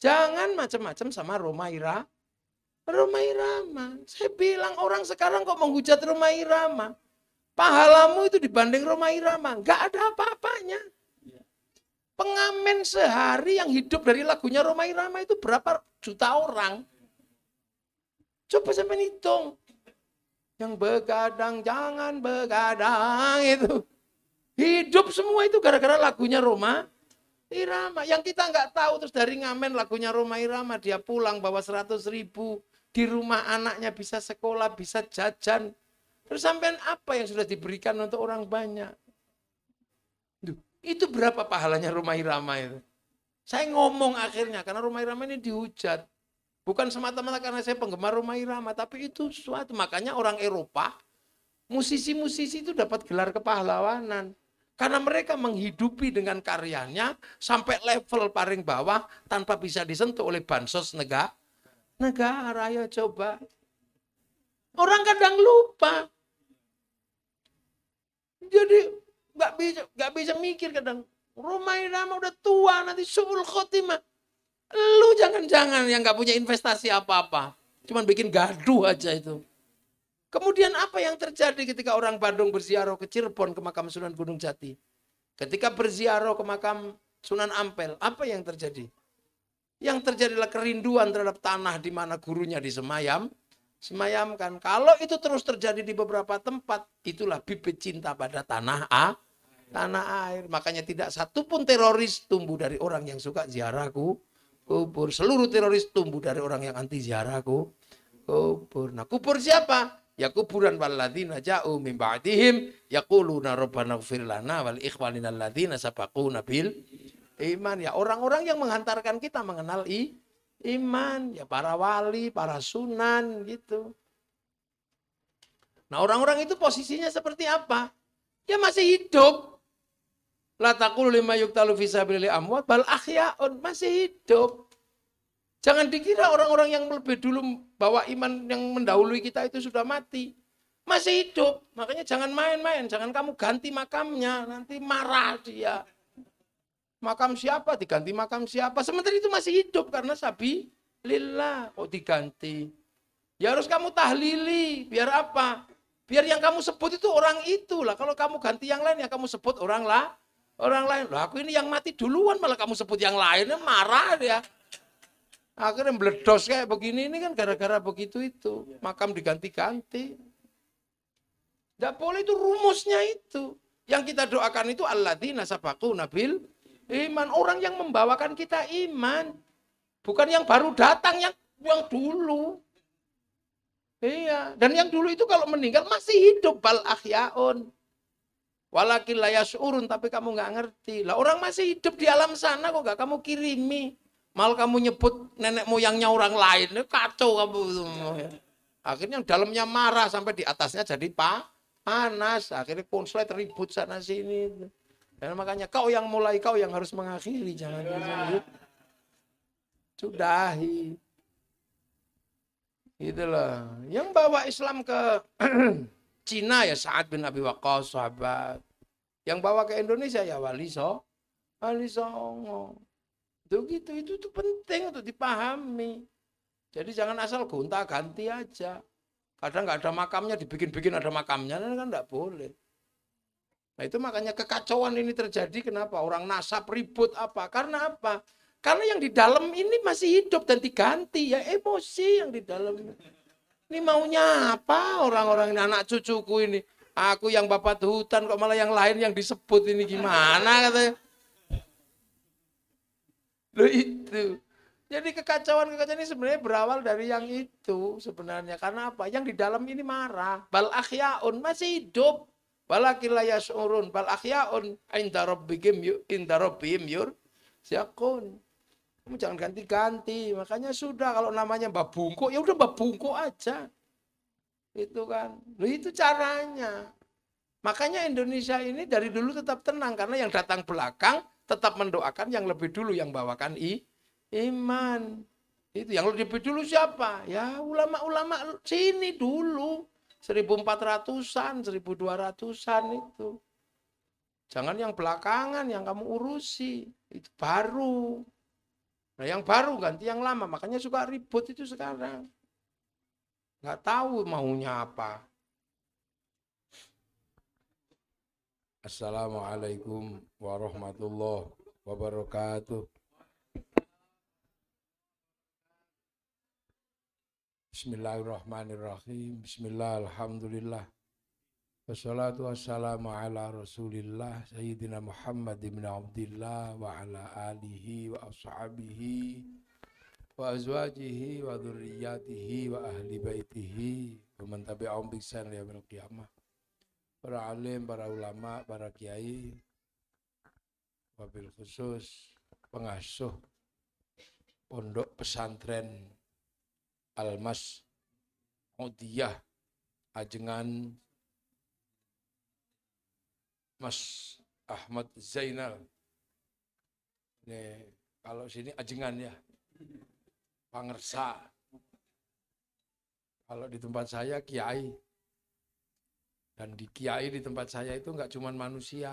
Jangan macam-macam sama Rhoma Irama. Saya bilang orang sekarang kok menghujat Rhoma Irama. Pahalamu itu dibanding Rhoma Irama. Nggak ada apa-apanya. Pengamen sehari yang hidup dari lagunya Rhoma Irama itu berapa juta orang. Coba sampai hitung. Yang begadang, jangan begadang itu. Hidup semua itu gara-gara lagunya Rhoma Irama. Yang kita nggak tahu terus dari ngamen lagunya Rhoma Irama. Dia pulang bawa 100.000. Di rumah anaknya bisa sekolah, bisa jajan. Terus sampean apa yang sudah diberikan untuk orang banyak? Duh, itu berapa pahalanya Rhoma Irama itu? Saya ngomong akhirnya karena Rhoma Irama ini dihujat. Bukan semata-mata karena saya penggemar Rhoma Irama, tapi itu suatu. Makanya orang Eropa, musisi-musisi itu dapat gelar kepahlawanan. Karena mereka menghidupi dengan karyanya sampai level paling bawah tanpa bisa disentuh oleh bansos negara. Ya coba. Orang kadang lupa. Jadi nggak bisa mikir kadang. Rhoma Irama udah tua nanti suul khotimah. Lu jangan-jangan yang nggak punya investasi apa-apa. Cuman bikin gaduh aja itu. Kemudian apa yang terjadi ketika orang Bandung berziarah ke Cirebon ke makam Sunan Gunung Jati? Ketika berziarah ke makam Sunan Ampel, apa yang terjadi? Yang terjadilah kerinduan terhadap tanah di mana gurunya disemayamkan. Kalau itu terus terjadi di beberapa tempat, itulah bibit cinta pada tanah air. Makanya tidak satupun teroris tumbuh dari orang yang suka ziarahku kubur. Seluruh teroris tumbuh dari orang yang anti ziarahku kubur. Nah, kubur siapa? Ya kuburan walladzina ja'u min ba'dihim yaquluna rabbana ighfir lana wal ikhwanina alladzina sabaquna bil iman. Ya orang-orang yang menghantarkan kita mengenal iman, ya para wali, para sunan gitu. Nah, orang-orang itu posisinya seperti apa? Ya masih hidup. La taqulu lima yuqtalu fi sabilillah amwat bal ahyaun, masih hidup. Jangan dikira orang-orang yang lebih dulu bawa iman yang mendahului kita itu sudah mati. Masih hidup. Makanya jangan main-main, jangan kamu ganti makamnya, nanti marah dia. Makam siapa diganti makam siapa? Sementara itu masih hidup karena sabi lillah kok diganti. Ya harus kamu tahlili, biar apa? Biar yang kamu sebut itu orang itulah. Kalau kamu ganti yang lain ya kamu sebut orang lain. Lah aku ini yang mati duluan malah kamu sebut yang lainnya, marah dia. Akhirnya meledos kayak begini ini kan gara-gara begitu itu. Makam diganti-ganti. Tidak boleh, itu rumusnya itu. Yang kita doakan itu alladzina sabaquna bil iman. Orang yang membawakan kita iman. Bukan yang baru datang, yang dulu. Iya. Dan yang dulu itu kalau meninggal masih hidup. Bal ahyaun. Walakin la yash'urun, tapi kamu nggak ngerti. Lah orang masih hidup di alam sana kok nggak kamu kirimi. Malah kamu nyebut nenek moyangnya orang lain. Kacau kamu. Akhirnya dalamnya marah sampai di atasnya jadi panas. Akhirnya konslet ribut sana sini. Dan makanya kau yang mulai, kau yang harus mengakhiri. Jangan disebut. Sudahi. Itulah. Yang bawa Islam ke Cina ya Sa'ad bin Abi Waqqas, sahabat. Yang bawa ke Indonesia ya Wali Songo. Itu penting untuk dipahami. Jadi jangan asal gonta-ganti aja. Kadang nggak ada makamnya, dibikin-bikin ada makamnya, kan nggak boleh. Nah itu makanya kekacauan ini terjadi. Kenapa? Orang nasab ribut apa? Karena apa? Karena yang di dalam ini masih hidup dan diganti. Ya emosi yang di dalam. Ini maunya apa orang-orang ini, anak cucuku ini. Aku yang bapak hutan kok malah yang lain yang disebut ini gimana katanya. Loh itu. Jadi kekacauan ini sebenarnya berawal dari yang itu sebenarnya. Karena apa? Yang di dalam ini marah. Bal ahyaun, masih hidup. Walakin la yash'urun. Bal ahyaun inda rabbihim yurzaqun. Kamu jangan ganti-ganti. Makanya sudah kalau namanya Mbak Bungkuk, ya udah Mbak Bungkuk aja. Itu kan. Loh itu caranya. Makanya Indonesia ini dari dulu tetap tenang. Karena yang datang belakang tetap mendoakan yang lebih dulu yang bawakan iman. Itu yang lebih dulu siapa? Ya ulama-ulama sini dulu. 1400-an, 1200-an itu. Jangan yang belakangan yang kamu urusi. Itu baru. Nah yang baru ganti yang lama, makanya suka ribut itu sekarang. Nggak tahu maunya apa. Assalamualaikum warahmatullahi wabarakatuh. Bismillahirrahmanirrahim. Bismillah, alhamdulillah. Wassalatu wassalamu ala rasulillah Sayyidina Muhammad ibn Abdillah wa ala alihi wa ashabihi wa azwajihi wa dhurriyyatihi wa ahli baitihi wa man tabi'ahum bi ihsan ila yaumil qiyamah. Para alim, para ulama, para kiai, wabil khusus pengasuh pondok pesantren Al-Mas Udiyah Ajengan Mas Ahmad Zainal. Ini kalau sini Ajengan ya. Pangersa. Kalau di tempat saya kiai. Dan di kiai di tempat saya itu enggak cuma manusia.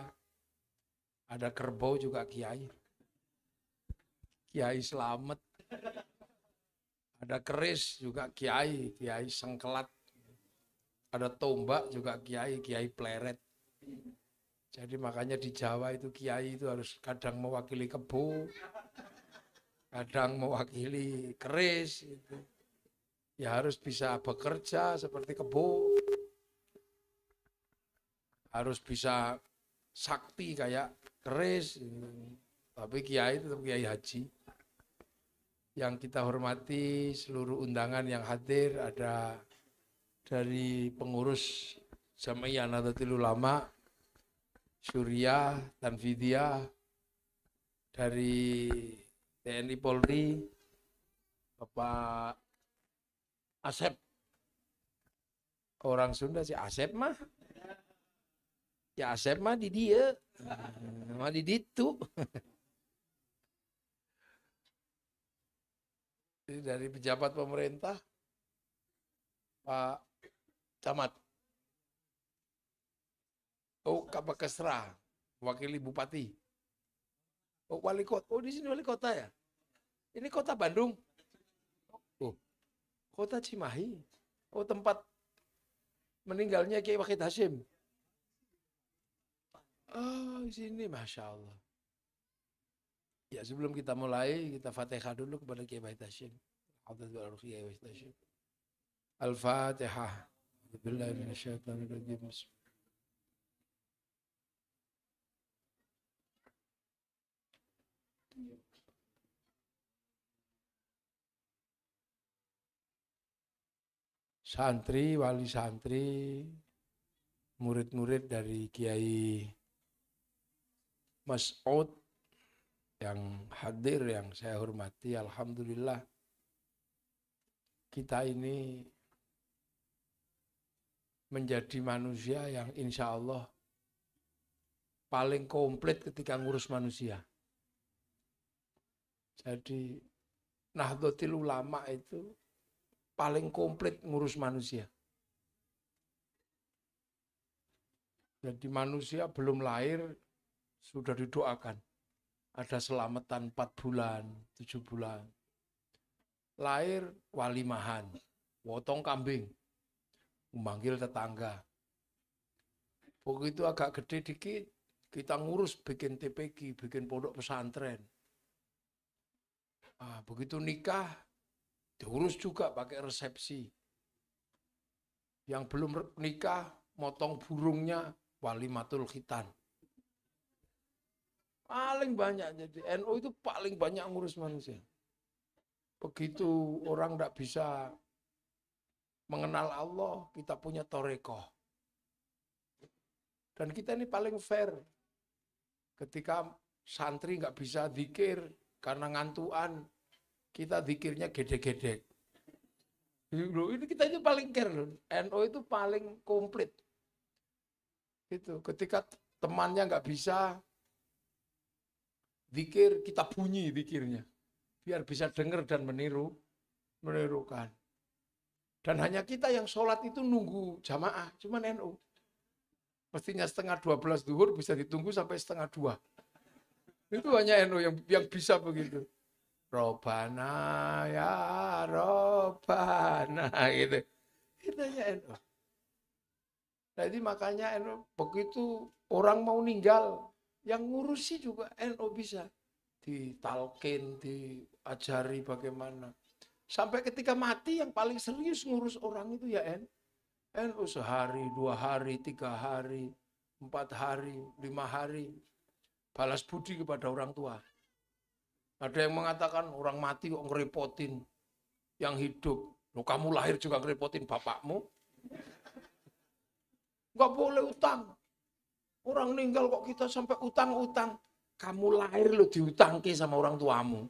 Ada kerbau juga kiai. Kiai Slamet. Ada keris juga kiai, kiai Sengkelat. Ada tombak juga kiai, kiai Pleret. Jadi makanya di Jawa itu kiai itu harus kadang mewakili kebo, kadang mewakili keris. Gitu. Ya harus bisa bekerja seperti kebo, harus bisa sakti kayak keris. Gitu. Tapi kiai itu tetap kiai haji. Yang kita hormati seluruh undangan yang hadir, ada dari pengurus Jamiah Nahdlatul Ulama, Surya, Tanfidiyah, dari TNI Polri, Bapak Asep. Orang Sunda sih Asep mah. Ya Asep mah di dia. Mah di ditu. Dari pejabat pemerintah, Pak Camat. Oh, Kapakesra, wakili bupati. Oh, wali kota. Oh, di sini wali kota ya? Ini kota Bandung. Oh, kota Cimahi. Oh, tempat meninggalnya Kiai Wahid Hasyim. Oh, di sini, Masya Allah. Ya, sebelum kita mulai, kita Fatihah dulu kepada Kiai Wahid Hasyim. Al-Fatihah. Bismillahirrahmanirrahim. Santri, wali santri, murid-murid dari Kiai Mas'ud yang hadir, yang saya hormati, alhamdulillah kita ini menjadi manusia yang insya Allah paling komplit ketika ngurus manusia. Jadi Nahdlatul Ulama itu paling komplit ngurus manusia. Jadi manusia belum lahir sudah didoakan. Ada selamatan 4 bulan, 7 bulan. Lahir walimahan, potong kambing, memanggil tetangga. Begitu agak gede dikit, kita ngurus bikin TPQ, bikin pondok pesantren. Begitu nikah, diurus juga pakai resepsi. Yang belum nikah, motong burungnya, walimatul khitan. Paling banyak, jadi NU itu paling banyak ngurus manusia. Begitu orang tidak bisa mengenal Allah, kita punya torekoh. Dan kita ini paling fair. Ketika santri nggak bisa zikir karena ngantuan, kita zikirnya gedek-gedek. Ini kita itu paling care. NU itu paling komplit. Gitu. Ketika temannya nggak bisa zikir, kita bunyi zikirnya. Biar bisa dengar dan menirukan. Dan hanya kita yang sholat itu nunggu jamaah, cuman NU. Mestinya 11:30 zuhur bisa ditunggu sampai 11:30. Itu hanya NU yang bisa begitu. Robana ya Robana gitu. Itu ya NU. Jadi makanya NU begitu orang mau ninggal, yang ngurusi juga NU bisa. Ditalkin, diajari bagaimana. Sampai ketika mati yang paling serius ngurus orang itu ya NU sehari, 2 hari, 3 hari, 4 hari, 5 hari. Balas budi kepada orang tua. Ada yang mengatakan orang mati kok ngerepotin yang hidup. Loh, kamu lahir juga ngerepotin bapakmu. Nggak boleh utang. Orang meninggal kok kita sampai utang-utang. Kamu lahir lo diutangke sama orang tuamu.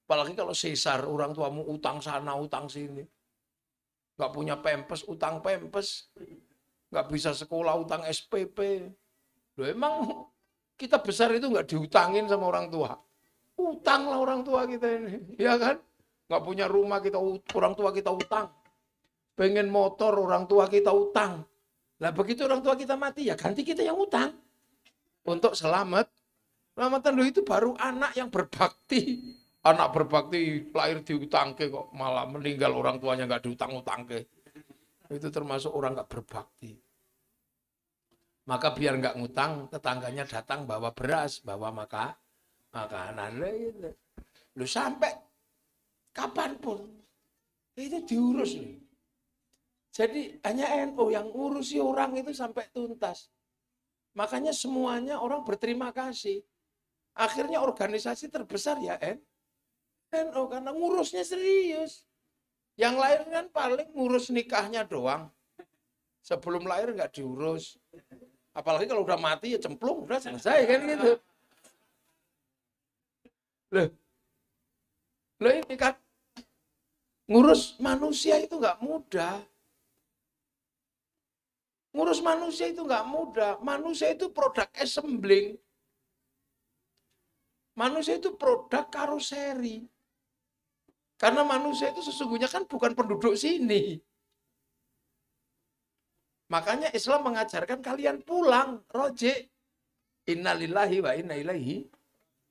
Apalagi kalau sesar, orang tuamu utang sana, utang sini. Nggak punya pempes, utang pempes. Nggak bisa sekolah, utang SPP. Loh, emang kita besar itu nggak diutangin sama orang tua. Utang lah orang tua kita ini. Ya kan? Nggak punya rumah, orang tua kita utang. Pengen motor, orang tua kita utang. Lah begitu orang tua kita mati, ya ganti kita yang utang. Untuk selamat. Selamatan lo itu baru anak yang berbakti. Anak berbakti lahir diutangke kok malah meninggal orang tuanya nggak diutang-utangke. Itu termasuk orang nggak berbakti. Maka biar nggak ngutang, tetangganya datang bawa beras, bawa makanan. Lu sampai kapanpun itu diurus nih. Jadi hanya NU yang ngurusi orang itu sampai tuntas. Makanya semuanya orang berterima kasih. Akhirnya organisasi terbesar ya NU karena ngurusnya serius. Yang lain kan paling ngurus nikahnya doang. Sebelum lahir nggak diurus. Apalagi kalau udah mati ya cemplung, udah selesai kan gitu. Loh ini kan ngurus manusia itu nggak mudah. Ngurus manusia itu nggak mudah. Manusia itu produk assembling. Manusia itu produk karoseri. Karena manusia itu sesungguhnya kan bukan penduduk sini. Makanya Islam mengajarkan kalian pulang, roje. Innalillahi wa inna ilaihi.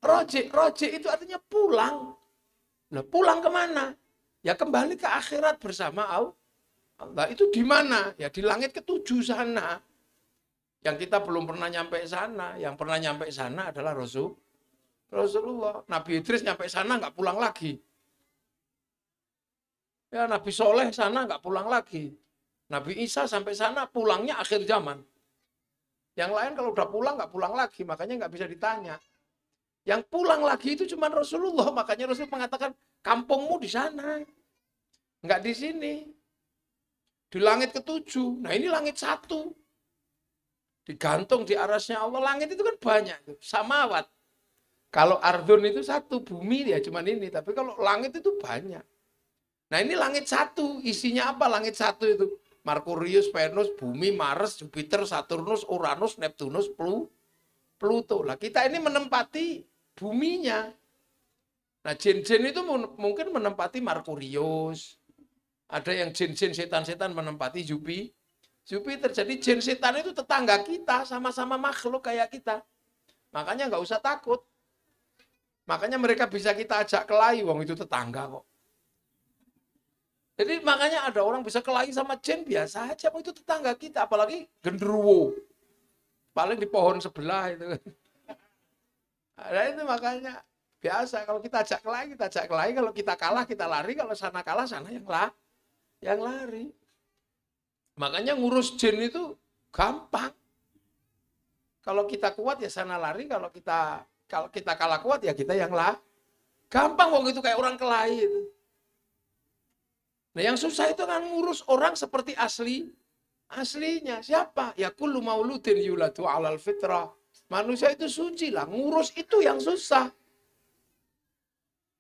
Roje itu artinya pulang. Nah, pulang kemana? Ya kembali ke akhirat bersama Allah. Itu di mana? Ya di langit ke-7 sana. Yang kita belum pernah nyampe sana. Yang pernah nyampe sana adalah Rasulullah. Nabi Idris nyampe sana nggak pulang lagi. Ya Nabi Soleh sana nggak pulang lagi. Nabi Isa sampai sana pulangnya akhir zaman. Yang lain kalau udah pulang nggak pulang lagi. Makanya nggak bisa ditanya. Yang pulang lagi itu cuma Rasulullah. Makanya Rasul mengatakan kampungmu di sana. Nggak di sini. Di langit ke-7. Nah ini langit 1. Digantung di arasnya Allah. Langit itu kan banyak. Samawat. Kalau ardun itu 1. Bumi ya cuma ini. Tapi kalau langit itu banyak. Nah ini langit 1. Isinya apa langit 1 itu? Merkurius, Venus, Bumi, Mars, Jupiter, Saturnus, Uranus, Neptunus, Pluto. Lah kita ini menempati buminya. Nah jin-jin itu mungkin menempati Merkurius. Ada yang jin-jin setan-setan menempati Jupiter. Jadi jin setan itu tetangga kita, sama-sama makhluk kayak kita. Makanya nggak usah takut. Makanya mereka bisa kita ajak kelahi, wong itu tetangga kok. Jadi makanya ada orang bisa kelahi sama jin biasa aja, itu tetangga kita. Apalagi genderuwo. Paling di pohon sebelah itu. Nah itu makanya biasa, kalau kita ajak kelahi. Kalau kita kalah, kita lari. Kalau sana kalah, sana yang lari. Makanya ngurus jin itu gampang. Kalau kita kuat ya sana lari, kalau kita kalah kuat ya kita yang gampang wong itu kayak orang kelahi itu. Nah yang susah itu kan ngurus orang seperti aslinya. Siapa? Ya kullu mauludin yuladu 'alal fitrah. Manusia itu suci lah, ngurus itu yang susah.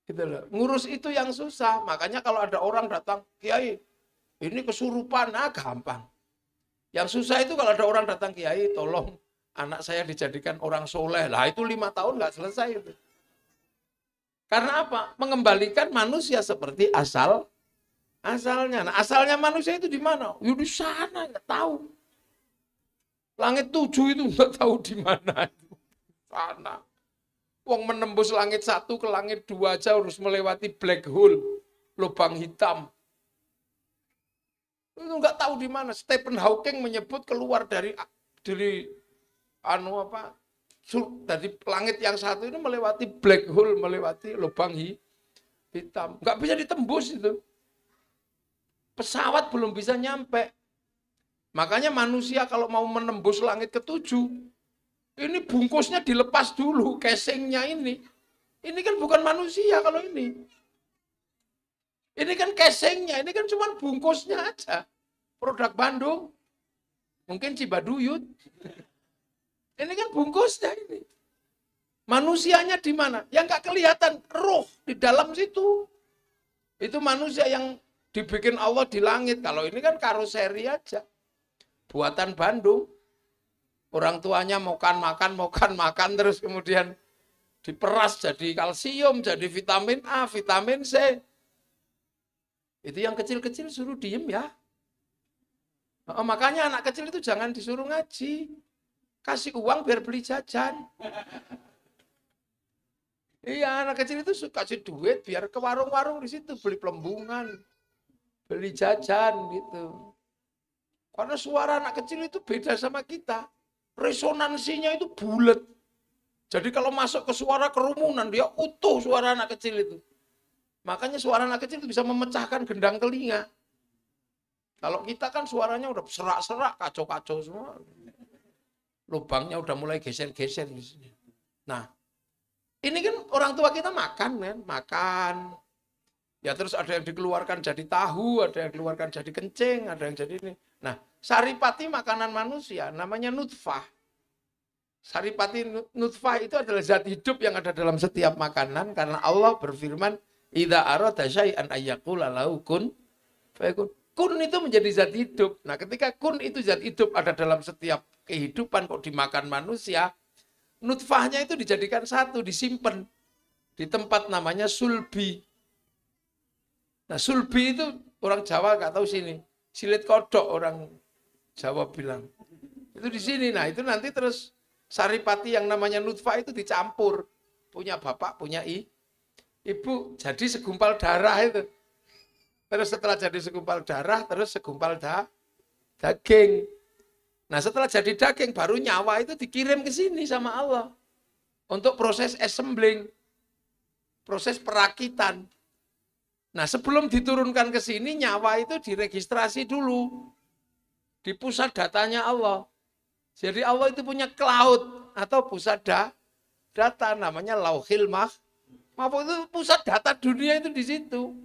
Gitu loh. Ngurus itu yang susah. Makanya kalau ada orang datang, Kiai, ini kesurupan, gampang. Yang susah itu kalau ada orang datang, Kiai, tolong anak saya dijadikan orang soleh. Lah itu 5 tahun nggak selesai itu. Karena apa? Mengembalikan manusia seperti asalnya. Nah, asalnya manusia itu di mana? Ya di sana, nggak tahu. Langit 7 itu nggak tahu di mana itu. Sana. Wong menembus langit 1 ke langit 2 aja harus melewati black hole, lubang hitam. Itu nggak tahu di mana. Stephen Hawking menyebut keluar dari dari langit yang 1 ini melewati black hole, melewati lubang hitam. Nggak bisa ditembus itu. Pesawat belum bisa nyampe. Makanya manusia kalau mau menembus langit ke-7, ini bungkusnya dilepas dulu, casingnya ini. Ini kan bukan manusia kalau ini. Ini kan casingnya, ini kan cuma bungkusnya aja. Produk Bandung. Mungkin Cibaduyut. Ini kan bungkusnya ini. Manusianya di mana? Yang nggak kelihatan, roh di dalam situ. Itu manusia yang dibikin Allah di langit. Kalau ini kan karoseri aja. Buatan Bandung. Orang tuanya makan, terus kemudian diperas jadi kalsium, jadi vitamin A, vitamin C. Itu yang kecil-kecil suruh diem ya. Makanya anak kecil itu jangan disuruh ngaji. Kasih uang biar beli jajan. Iya, anak kecil itu suka kasih duit biar ke warung-warung di situ beli pelembungan, beli jajan gitu. Karena suara anak kecil itu beda sama kita. Resonansinya itu bulat. Jadi kalau masuk ke suara kerumunan, dia utuh suara anak kecil itu. Makanya suara anak kecil itu bisa memecahkan gendang telinga. Kalau kita kan suaranya udah serak-serak, kacau-kacau semua. Lubangnya udah mulai geser-geser di sini. Nah, ini kan orang tua kita makan kan, makan. Ya terus ada yang dikeluarkan jadi tahu, ada yang dikeluarkan jadi kencing, ada yang jadi ini. Nah, saripati makanan manusia namanya nutfah. Saripati nutfah itu adalah zat hidup yang ada dalam setiap makanan karena Allah berfirman, "Idza arada syai'an ayyaqula lahu kun fayakun." Kun itu menjadi zat hidup. Nah, ketika kun itu zat hidup ada dalam setiap kehidupan kok dimakan manusia, nutfahnya itu dijadikan satu, disimpan di tempat namanya sulbi. Nah, sulbi itu orang Jawa nggak tahu sini. Silit kodok orang Jawa bilang. Itu di sini. Nah, itu nanti terus saripati yang namanya nutfah itu dicampur. Punya bapak, punya ibu. Jadi segumpal darah itu. Terus setelah jadi segumpal darah, terus segumpal daging. Nah, setelah jadi daging, baru nyawa itu dikirim ke sini sama Allah. Untuk proses assembling. Proses perakitan. Nah, sebelum diturunkan ke sini, nyawa itu diregistrasi dulu. Di pusat datanya Allah. Jadi Allah itu punya cloud atau pusat data namanya Lauhil Mahfuz. Itu pusat data dunia itu di situ.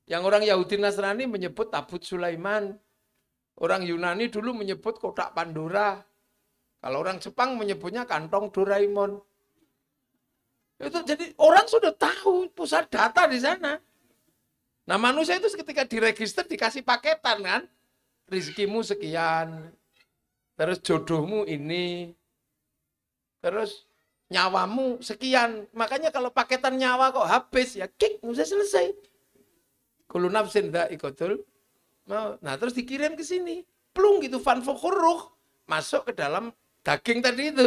Yang orang Yahudi Nasrani menyebut tabut Sulaiman. Orang Yunani dulu menyebut kotak Pandora. Kalau orang Jepang menyebutnya kantong Doraemon. Itu jadi orang sudah tahu pusat data di sana. Nah, manusia itu ketika diregister dikasih paketan kan. Rizkimu sekian. Terus jodohmu ini. Terus nyawamu sekian. Makanya kalau paketan nyawa kok habis ya kik, udah selesai. Kullu nafsin dha'iqatul maut. Nah, terus dikirim ke sini. Plung gitu fanfukhurruh. Masuk ke dalam daging tadi itu.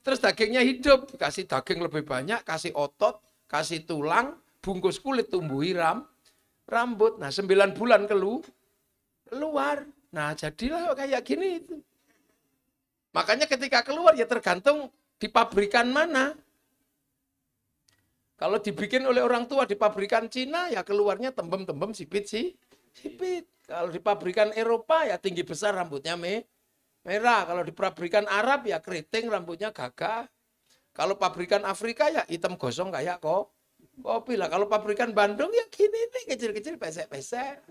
Terus dagingnya hidup, kasih daging lebih banyak, kasih otot, kasih tulang, bungkus kulit tumbuhi rambut. Nah, 9 bulan keluar. Nah, jadilah kayak gini itu. Makanya ketika keluar ya tergantung di pabrikan mana. Kalau dibikin oleh orang tua di pabrikan Cina ya keluarnya tembem-tembem sipit. Kalau di pabrikan Eropa ya tinggi besar rambutnya merah. Kalau di pabrikan Arab ya keriting rambutnya gagah. Kalau pabrikan Afrika ya hitam gosong kayak kopi lah. Kalau pabrikan Bandung ya gini nih kecil-kecil pesek-pesek.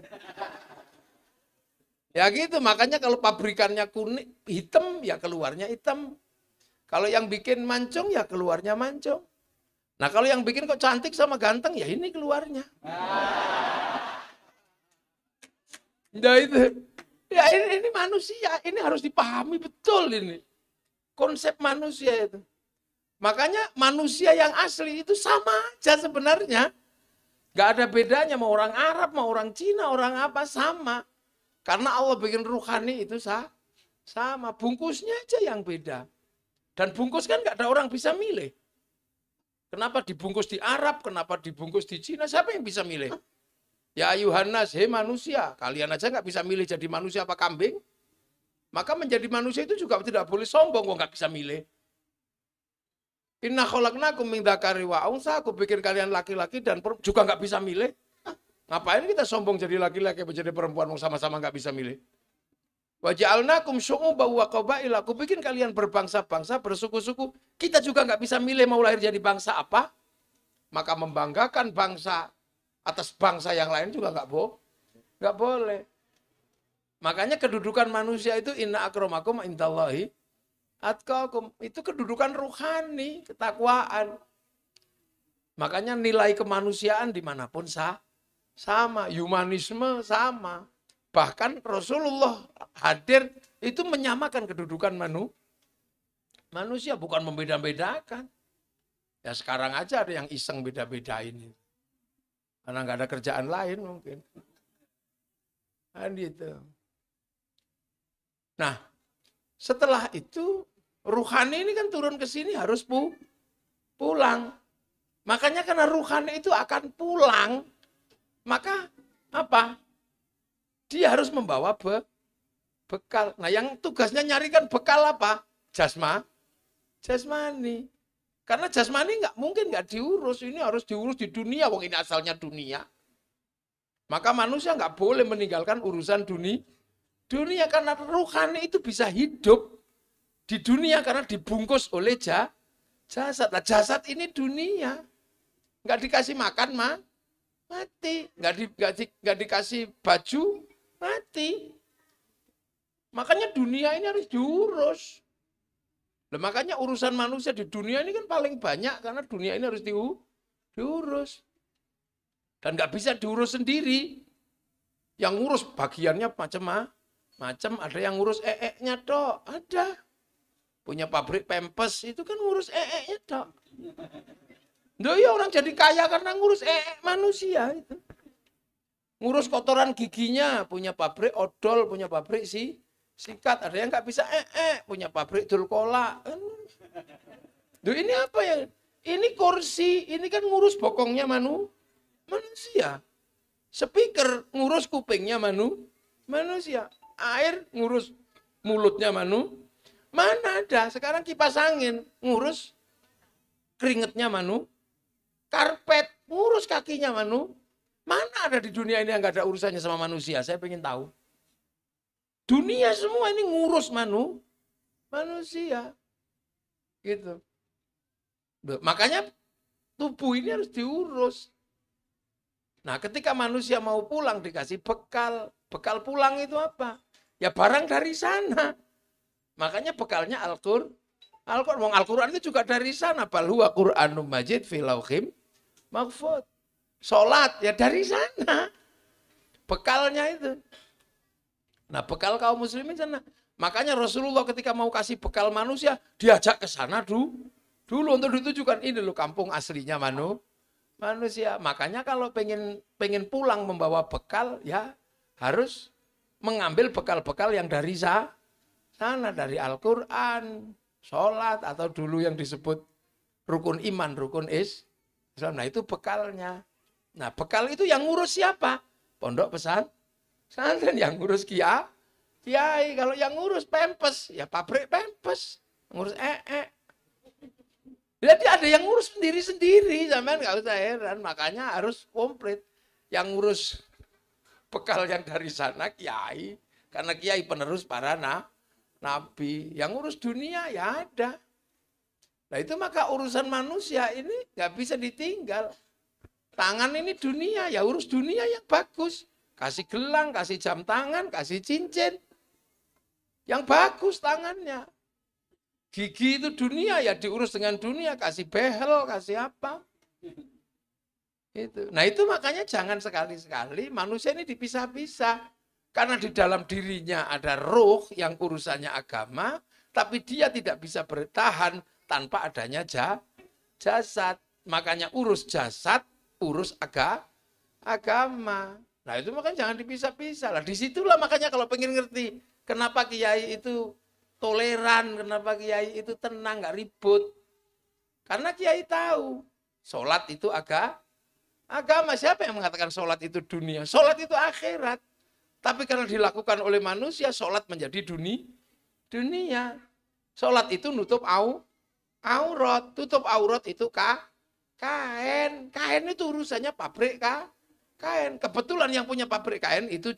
Ya gitu, makanya kalau pabrikannya kuning hitam ya keluarnya hitam. Kalau yang bikin mancung ya keluarnya mancung. Nah, kalau yang bikin kok cantik sama ganteng ya ini keluarnya. Nah itu. Ya ini manusia, ini harus dipahami betul ini. Konsep manusia itu. Makanya manusia yang asli itu sama aja sebenarnya. Gak ada bedanya mau orang Arab, mau orang Cina, orang apa sama. Karena Allah bikin ruhani itu sama. Bungkusnya aja yang beda. Dan bungkus kan gak ada orang bisa milih. Kenapa dibungkus di Arab, kenapa dibungkus di Cina? Siapa yang bisa milih? Ya Yohanes, hei manusia, kalian aja nggak bisa milih jadi manusia apa kambing. Maka menjadi manusia itu juga tidak boleh sombong, kok nggak bisa milih. Inna khalaqnakum min dzakari wa unsa, aku bikin kalian laki-laki dan juga nggak bisa milih. Ngapain kita sombong jadi laki-laki menjadi perempuan sama-sama nggak bisa milih? Wa ja'alnakum syu'uban wa qabaila, aku bikin kalian berbangsa-bangsa, bersuku-suku. Kita juga nggak bisa milih mau lahir jadi bangsa apa. Maka membanggakan bangsa atas bangsa yang lain juga nggak boleh. Makanya kedudukan manusia itu inna akramakum indallahi atqakum. Itu kedudukan ruhani, ketakwaan. Makanya nilai kemanusiaan dimanapun sama, humanisme sama. Bahkan Rasulullah hadir itu menyamakan kedudukan manusia, bukan membeda-bedakan. Ya sekarang aja ada yang iseng beda-bedain. Karena nggak ada kerjaan lain mungkin. Kan gitu. Nah, setelah itu ruhani ini kan turun ke sini harus pulang. Makanya karena ruhani itu akan pulang, maka apa? Dia harus membawa bekal. Nah, yang tugasnya nyarikan bekal apa? Jasmani. Karena jasmani mungkin nggak diurus. Ini harus diurus di dunia. Wong ini asalnya dunia. Maka manusia nggak boleh meninggalkan urusan dunia karena ruhani itu bisa hidup di dunia karena dibungkus oleh jasad. Nah, jasad ini dunia. Nggak dikasih makan mati. Nggak dikasih baju mati. Makanya dunia ini harus diurus. Nah, makanya urusan manusia di dunia ini kan paling banyak karena dunia ini harus diurus. Dan nggak bisa diurus sendiri. Yang ngurus bagiannya macam-macam. Ada yang ngurus nya dok. Ada. Punya pabrik Pampers itu kan ngurus nya dok. Loh ya orang jadi kaya karena ngurus manusia itu. Ngurus kotoran giginya, punya pabrik odol, punya pabrik sikat. Ada yang nggak bisa punya pabrik dulkola. Loh ini apa ya? Ini kursi, ini kan ngurus bokongnya manusia. Speaker ngurus kupingnya manusia. Air ngurus mulutnya Mana ada? Sekarang kipas angin ngurus keringetnya Karpet ngurus kakinya Mana ada di dunia ini yang nggak ada urusannya sama manusia? Saya pengen tahu. Dunia semua ini ngurus manusia. Gitu. Makanya tubuh ini harus diurus. Nah, ketika manusia mau pulang dikasih bekal. Bekal pulang itu apa? Ya barang dari sana. Makanya bekalnya Al-Quran itu juga dari sana. Bal huwa Qur'anum Majid fi lauhim mahfuz. Sholat ya dari sana. Bekalnya itu. Nah, bekal kaum muslimin sana. Makanya Rasulullah ketika mau kasih bekal manusia, diajak ke sana dulu untuk ditujukan ini loh kampung aslinya manusia. Makanya kalau pengen pulang membawa bekal, ya harus mengambil bekal-bekal yang dari sana, dari Al-Quran, sholat, atau dulu yang disebut rukun iman, rukun Islam. Nah itu bekalnya. Nah bekal itu yang ngurus siapa? Pondok pesantren yang ngurus kiai. Kalau yang ngurus Pampers, ya pabrik Pampers. Ngurus Jadi ada yang ngurus sendiri-sendiri, sampean nggak usah heran. Makanya harus komplit. Yang ngurus bekal yang dari sana kiai, karena kiai penerus para nabi. Yang ngurus dunia ya ada. Nah itu maka urusan manusia ini nggak bisa ditinggal. Tangan ini dunia, ya urus dunia yang bagus. Kasih gelang, kasih jam tangan, kasih cincin. Yang bagus tangannya. Gigi itu dunia, ya diurus dengan dunia. Kasih behel, kasih apa. Itu. Nah itu makanya jangan sekali-sekali manusia ini dipisah-pisah. Karena di dalam dirinya ada ruh yang urusannya agama. Tapi dia tidak bisa bertahan tanpa adanya jasad. Makanya urus jasad, urus agama. Nah itu makanya jangan dipisah-pisah. Lah disitulah makanya kalau pengen ngerti kenapa kiai itu toleran, kenapa kiai itu tenang, nggak ribut. Karena kiai tahu Sholat itu agama. Siapa yang mengatakan sholat itu dunia? Sholat itu akhirat. Tapi karena dilakukan oleh manusia, sholat menjadi dunia. Sholat itu nutup aurat. Tutup aurat itu kain. Kain itu urusannya pabrik kain. Kebetulan yang punya pabrik kain itu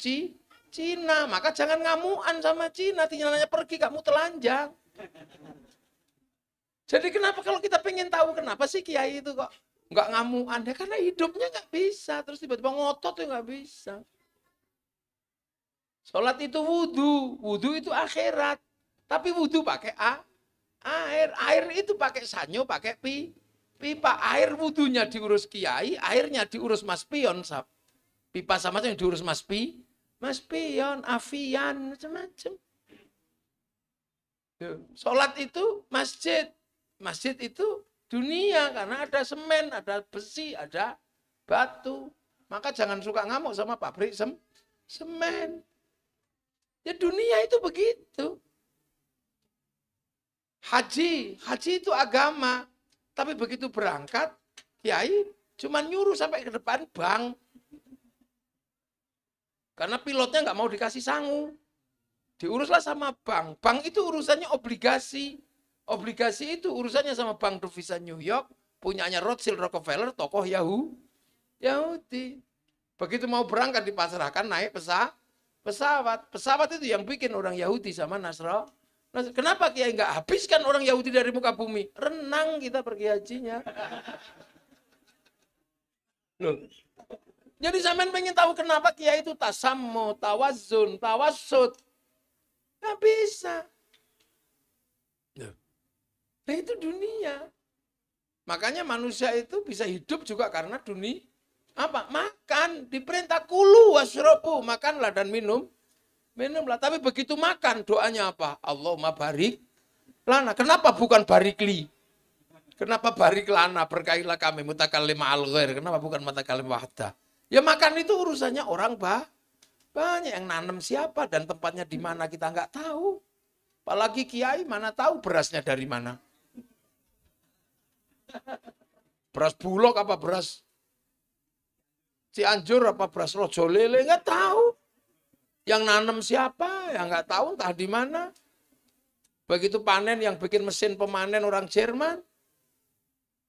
Cina. Maka jangan ngamuan sama Cina. Tinggalnya pergi, kamu telanjang. Jadi kenapa kalau kita pengen tahu kenapa sih kiai itu kok nggak ngamuan? Ya karena hidupnya nggak bisa. Terus tiba-tiba ngotot ya nggak bisa. Sholat itu wudhu. Wudhu itu akhirat. Tapi wudhu pakai air. Air itu pakai sanyo, pakai pipa. Air wudhunya diurus kiai, airnya diurus mas pion. Pipa sama yang diurus mas pion, afian, macam-macam. Sholat itu masjid. Masjid itu dunia karena ada semen, ada besi, ada batu. Maka jangan suka ngamuk sama pabrik semen. Ya dunia itu begitu. Haji itu agama. Tapi begitu berangkat, kiai cuma nyuruh sampai ke depan bank. Karena pilotnya nggak mau dikasih sangu. Diuruslah sama bank. Bank itu urusannya obligasi. Obligasi itu urusannya sama Bank Devisa New York, punyanya Rothschild Rockefeller, tokoh Yahudi. Begitu mau berangkat dipasrahkan naik pesawat. Pesawat itu yang bikin orang Yahudi sama Nasrani. Kenapa kiai nggak habiskan orang Yahudi dari muka bumi? Renang kita pergi hajinya. Loh. Jadi sampean pengen tahu kenapa kiai itu tasammu, tawazun, tawassut. Nggak bisa. Nah itu dunia. Makanya manusia itu bisa hidup juga karena dunia. Apa? Makan. Diperintah kulu wasrobu. Makanlah dan minumlah. Tapi begitu makan doanya apa? Allahumma barik lana. Kenapa bukan barikli? Kenapa barik lana? Berkailah kami mutakallim al ghair. Kenapa bukan mutakallim wahda? Ya makan itu urusannya orang banyak yang nanam siapa dan tempatnya di mana kita nggak tahu. Apalagi kiai mana tahu berasnya dari mana. Beras bulog apa beras Cianjur apa beras Rojolele nggak tahu. Yang nanam siapa? Yang nggak tahu entah di mana. Begitu panen yang bikin mesin pemanen orang Jerman.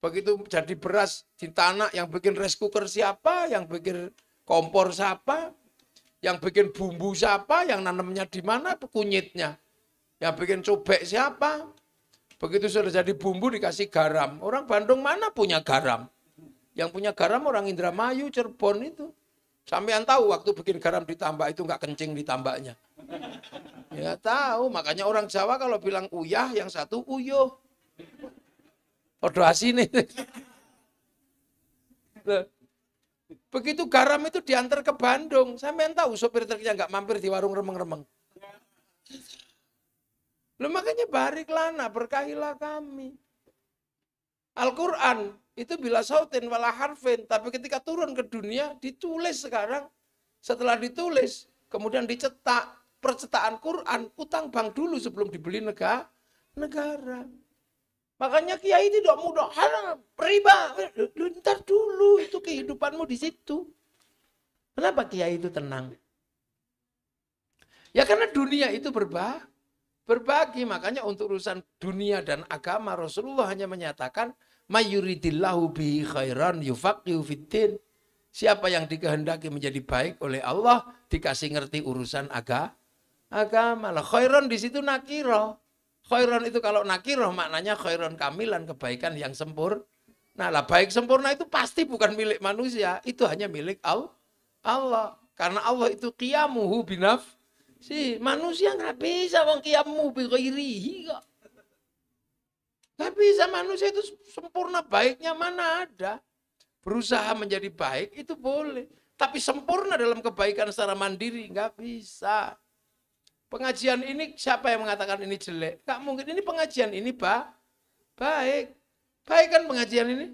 Begitu jadi beras di tanah yang bikin rice cooker siapa? Yang bikin kompor siapa? Yang bikin bumbu siapa? Yang nanamnya di mana? Kunyitnya. Yang bikin cobek siapa? Begitu sudah jadi bumbu dikasih garam. Orang Bandung mana punya garam? Yang punya garam orang Indramayu, Cirebon itu. Sampean tahu waktu bikin garam ditambah itu nggak kencing ditambahnya. Ya tahu, makanya orang Jawa kalau bilang uyah, yang satu uyuh. Podo asine. Begitu garam itu diantar ke Bandung, sampean tahu sopir truknya nggak mampir di warung remeng-remeng. Loh makanya barik lana, berkahilah kami. Al-Quran itu bila sautin wala harfin, tapi ketika turun ke dunia ditulis sekarang. Setelah ditulis, kemudian dicetak, percetakan Quran, utang bank dulu sebelum dibeli negara. Makanya kiai tidak mudah, riba, ntar dulu itu kehidupanmu di situ. Kenapa kiai itu tenang? Ya karena dunia itu berbagi, makanya untuk urusan dunia dan agama Rasulullah hanya menyatakan mayuridillahu bihi khairan yufaqihu fiddin. Siapa yang dikehendaki menjadi baik oleh Allah dikasih ngerti urusan agama. Lah khairan di situ nakiro. Khairan itu kalau nakiro maknanya khairan kamilan, kebaikan yang sempurna. Nah lah baik sempurna itu pasti bukan milik manusia, itu hanya milik Allah. Karena Allah itu qiyamuhu binaf. Si manusia nggak bisa wong qiyamu bi ghairihi kok. Nggak bisa, manusia itu sempurna baiknya mana ada. Berusaha menjadi baik itu boleh. Tapi sempurna dalam kebaikan secara mandiri nggak bisa. Pengajian ini siapa yang mengatakan ini jelek? Nggak mungkin, ini pengajian ini baik. Baik kan pengajian ini?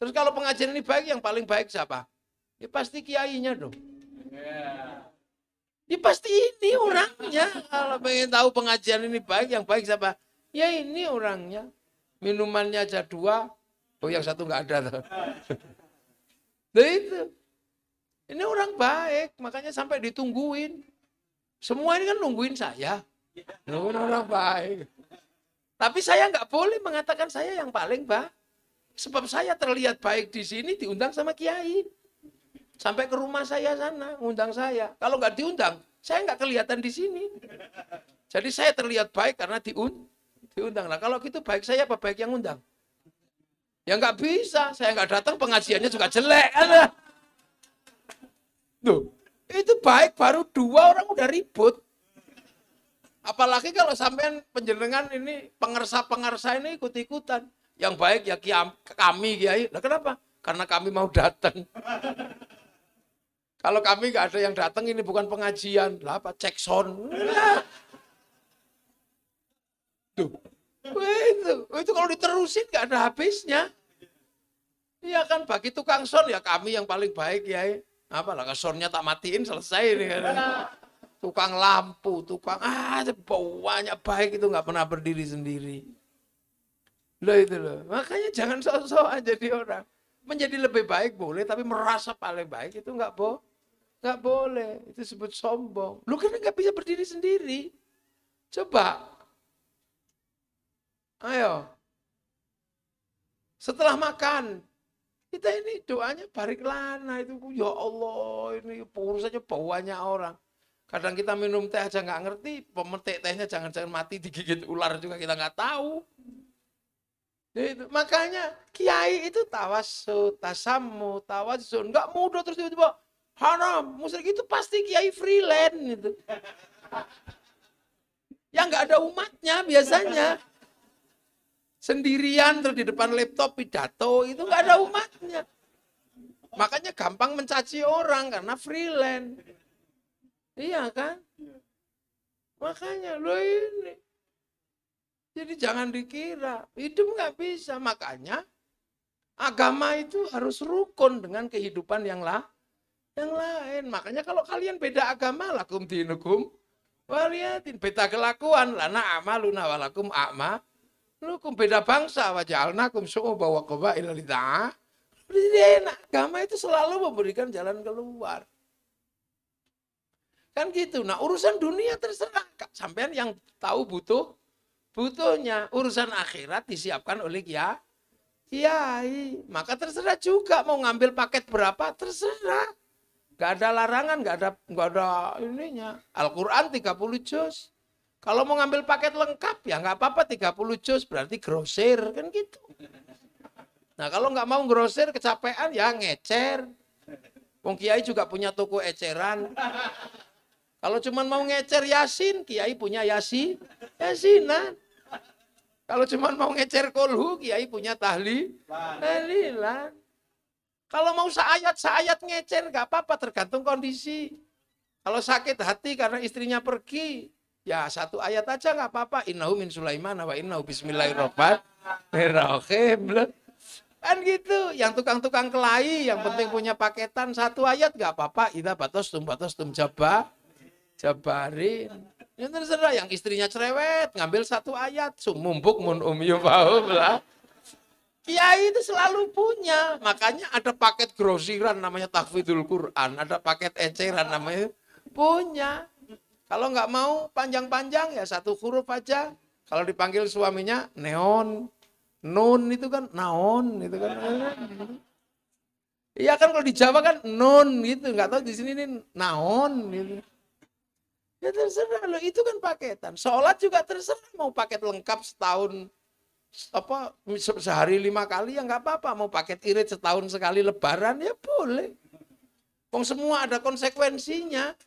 Terus kalau pengajian ini baik, yang paling baik siapa? Ya pasti kiainya dong. Ya pasti ini orangnya. Kalau pengen tahu pengajian ini baik, yang baik siapa? Ya ini orangnya. Minumannya aja 2, Oh yang satu nggak ada. Nah itu. Ini orang baik, makanya sampai ditungguin. Semua ini kan nungguin saya. Nungguin orang baik. Tapi saya nggak boleh mengatakan saya yang paling baik. Sebab saya terlihat baik di sini diundang sama kiai. Sampai ke rumah saya sana, ngundang saya. Kalau nggak diundang, saya nggak kelihatan di sini. Jadi saya terlihat baik karena diundang. Nah kalau gitu baik saya apa baik yang undang? Ya nggak bisa, saya nggak datang pengajiannya juga jelek. Kan? Tuh, itu baik baru 2 orang udah ribut. Apalagi kalau sampean penjenengan ini pengersa-pengersa ini ikut-ikutan. Yang baik ya kami kiai. Nah kenapa? Karena kami mau datang. Kalau kami nggak ada yang datang ini bukan pengajian. Lah apa? Cek sound. Tuh. Itu kalau diterusin nggak ada habisnya. Iya kan bagi tukang sound ya kami yang paling baik kiai. Apalah soundnya tak matiin selesai ini. Tukang lampu, tukang banyak baik itu nggak pernah berdiri sendiri. Loh itu loh. Makanya jangan sok-sokan jadi orang. Menjadi lebih baik boleh, tapi merasa paling baik itu nggak boleh. Itu disebut sombong. Lu kan nggak bisa berdiri sendiri. Coba. Ayo. Setelah makan. Kita ini doanya barik lana itu. Ya Allah, ini urusannya banyak orang. Kadang kita minum teh aja nggak ngerti, pemetik tehnya jangan-jangan mati digigit ular juga kita nggak tahu. Itu. Makanya kiai itu tawassut, tasammu, tawassun, nggak mudah terus tiba-tiba haram, musyrik itu pasti kiai freelance itu. Yang nggak ada umatnya biasanya. Sendirian terus di depan laptop pidato itu nggak ada umatnya. Makanya gampang mencaci orang karena freelance. Iya kan? Makanya lo ini. Jadi jangan dikira hidup nggak bisa. Makanya agama itu harus rukun dengan kehidupan yang lain. Makanya kalau kalian beda agama lakum dinukum waliyatin, beda kelakuan lana amaluna walakum a'ma. Lukum beda bangsa waja'alnakum syu'uban wa qabaila lita'arafu. Agama itu selalu memberikan jalan keluar. Kan gitu. Nah, urusan dunia terserah. Sampean yang tahu butuhnya. Urusan akhirat disiapkan oleh kiai. Maka terserah juga mau ngambil paket berapa, terserah. Gak ada larangan, gak ada ininya. Al-Quran 30 juz. Kalau mau ngambil paket lengkap ya nggak apa-apa 30 juz berarti grosir kan gitu. Nah kalau nggak mau grosir kecapean ya ngecer. Wong kiai juga punya toko eceran. Kalau cuma mau ngecer Yasin, kiai punya Yasinan. Kalau cuma mau ngecer kolhu, kiai punya tahlilan. Kalau mau seayat ngecer nggak apa-apa tergantung kondisi. Kalau sakit hati karena istrinya pergi, ya 1 ayat aja nggak apa-apa. Innahu min Sulaiman wa innahu bismillahirrahmanirrahim. Kan gitu. Yang tukang-tukang kelahi, yang penting punya paketan 1 ayat nggak apa-apa. Idza batostum jabarin. Ya terserah. Yang istrinya cerewet, ngambil 1 ayat. Sumumbuk mun yufahum lah. Kiai itu selalu punya. Makanya ada paket grosiran namanya tahfidzul Quran. Ada paket eceran namanya punya. Kalau nggak mau panjang-panjang ya 1 huruf aja. Kalau dipanggil suaminya neon, nun itu kan naon itu kan. Iya kan kalau di Jawa kan nun gitu, nggak tahu di sini ini naon gitu. Ya terserah loh, itu kan paketan. Sholat juga terserah mau paket lengkap setahun sehari 5 kali ya nggak apa-apa. Mau paket irit setahun sekali lebaran ya boleh. Wong semua ada konsekuensinya.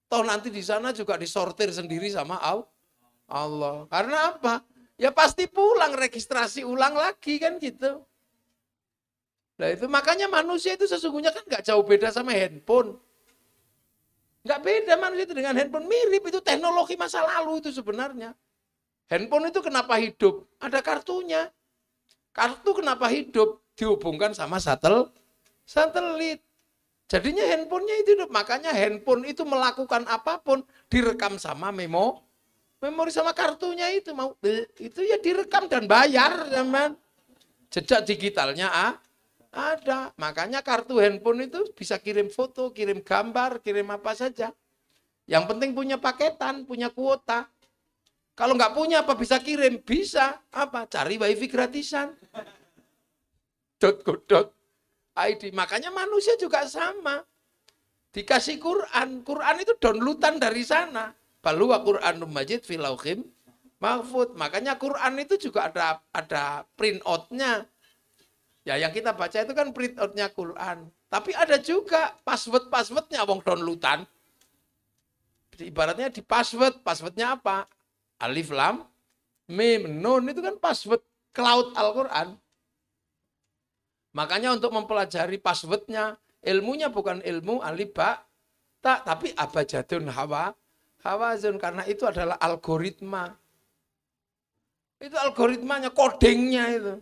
Toh nanti di sana juga disortir sendiri sama Allah. Karena apa? Ya pasti pulang, registrasi ulang lagi kan gitu. Nah itu makanya manusia itu sesungguhnya kan nggak jauh beda sama handphone. Nggak beda manusia itu dengan handphone. Mirip, itu teknologi masa lalu itu sebenarnya. Handphone itu kenapa hidup? Ada kartunya. Kartu kenapa hidup? Dihubungkan sama satelit. Jadinya handphonenya itu hidup. Makanya handphone itu melakukan apapun direkam sama memori sama kartunya itu. Itu ya direkam dan bayar, teman. Jejak digitalnya ada. Makanya kartu handphone itu bisa kirim foto, kirim gambar, kirim apa saja. Yang penting punya paketan, punya kuota. Kalau nggak punya apa bisa kirim? Bisa. Apa? Cari wifi gratisan. .co.id. Makanya manusia juga sama. Dikasih Quran. Quran itu downloadan dari sana. Balu wa Quranum Majid fil lauhim mahfud. Makanya Quran itu juga ada print out-nya. Ya yang kita baca itu kan print out-nya Quran. Tapi ada juga password-passwordnya wong downloadan. Ibaratnya di password. Passwordnya apa? Alif lam mim nun itu kan password cloud Al-Quran. Makanya untuk mempelajari passwordnya, ilmunya bukan ilmu alif ba ta, tapi abjadun hawazun, karena itu adalah algoritma. Itu algoritmanya, codingnya itu.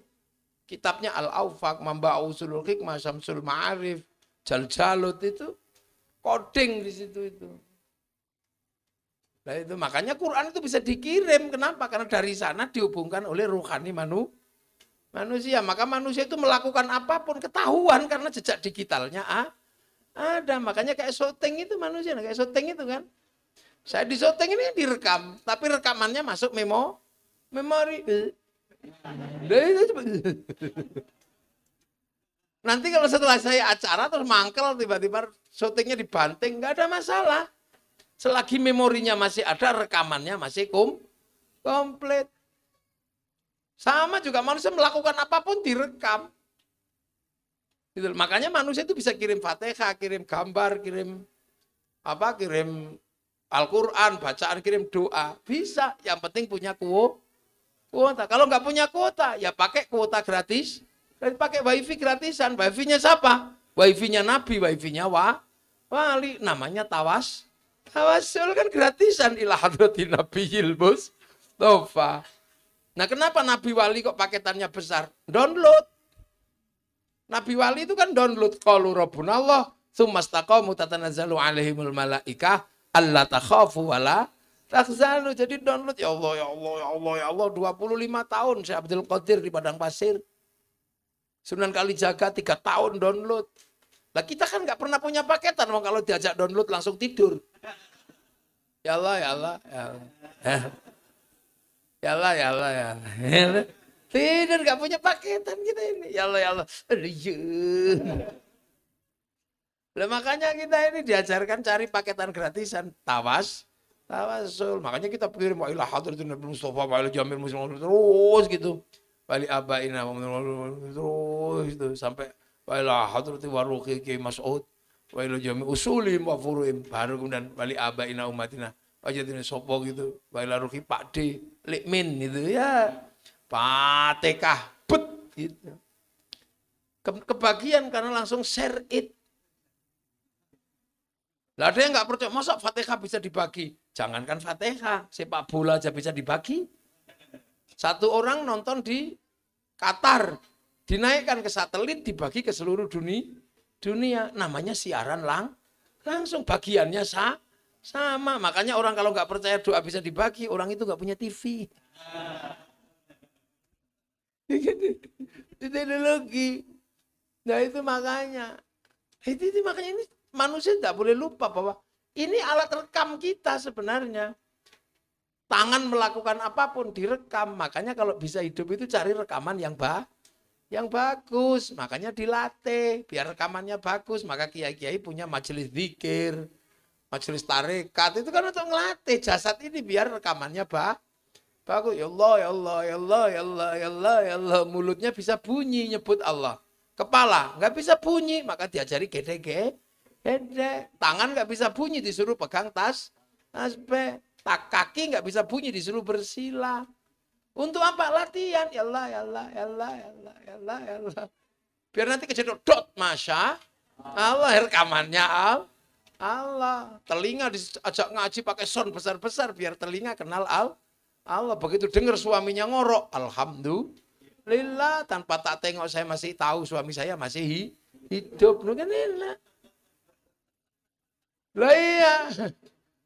Kitabnya Al-Awfaq, Mamba Usulul Hikmah, Syamsul Ma'arif, Jaljalut itu coding di situ itu. Nah itu makanya Quran itu bisa dikirim. Kenapa? Karena dari sana dihubungkan oleh ruhani manusia. Maka manusia itu melakukan apapun ketahuan karena jejak digitalnya ada. Makanya kayak syuting itu manusia, kayak syuting itu kan. Saya di syuting ini direkam, tapi rekamannya masuk memori. Nanti kalau setelah saya acara terus mangkel tiba-tiba syutingnya dibanting, nggak ada masalah. Selagi memorinya masih ada, rekamannya masih komplit. Sama juga manusia melakukan apapun direkam. Gitu. Makanya manusia itu bisa kirim Fatihah, kirim gambar, kirim Al-Quran, bacaan, kirim doa. Bisa, yang penting punya kuota. Kalau nggak punya kuota, ya pakai kuota gratis. Dan pakai wifi gratisan. Wifi-nya siapa? Wifi-nya Nabi, wifi-nya wali. Namanya Tawasul kan gratisan ila hadratin nabiyil mustofa. Nah, kenapa Nabi Wali kok paketannya besar? Download. Nabi Wali itu kan download. Qalu rabbuna Allah, tsumastaqamu tatanazzalu alaihimul malaikah alla takhafu wala tahzanu. Jadi download, ya Allah, ya Allah, ya Allah, ya Allah. 25 tahun Syekh Abdul Qadir di Padang Pasir. Sunan Kalijaga 3 tahun download. Lah kita kan nggak pernah punya paketan, kalau diajak download langsung tidur. Ya Allah, ya Allah, ya Allah. Ya Allah, ya Allah, ya Allah. Tidur nggak punya paketan kita ini. Ya Allah, ya Allah. Lah makanya kita ini diajarkan cari paketan gratisan. Tawasul. Makanya kita kirim wa ila hadratin Nabi Mustafa wa ila jamil muslimin terus gitu. Wali abaina terus itu sampai wa ila hadratin waruqi Ki Mas'ud wa ila jami usulim wa furuim, baru kemudian wali abaina umatina wajadina sopo gitu wa ila ruqi Pak D Likmin gitu ya. Fatihah bet gitu. Kebagian karena langsung share it. Lah ada yang nggak percaya, masa Fatihah bisa dibagi? Jangankan Fatihah, sepak bola aja bisa dibagi. Satu orang nonton di Qatar, dinaikkan ke satelit, dibagi ke seluruh dunia. Namanya siaran langsung, bagiannya sama. Makanya orang kalau nggak percaya doa bisa dibagi, orang itu nggak punya TV. Itu ideologi. Nah itu makanya. Itu makanya ini manusia tidak boleh lupa bahwa ini alat rekam kita sebenarnya. Tangan melakukan apapun direkam. Makanya kalau bisa hidup itu cari rekaman yang bagus. Makanya dilatih biar rekamannya bagus. Maka kiai-kiai punya majelis zikir, majelis tarekat. Itu kan untuk ngelatih jasad ini biar rekamannya bagus. Ya Allah, ya Allah, ya Allah, ya Allah, ya Allah, ya Allah. Mulutnya bisa bunyi nyebut Allah. Kepala nggak bisa bunyi, maka diajari gede. Tangan nggak bisa bunyi, disuruh pegang tasbih. Kaki nggak bisa bunyi, disuruh bersila. Untuk apa? Latihan. Ya Allah, ya Allah, ya Allah, ya Allah, ya Allah, ya Allah. Biar nanti kejedot dot, masya Allah, rekamannya Allah. Telinga diajak ngaji pakai sound besar-besar biar telinga kenal Allah. Begitu dengar suaminya ngorok, alhamdulillah. Tanpa tak tengok saya masih tahu suami saya masih hidup. Kan enak. Lah iya.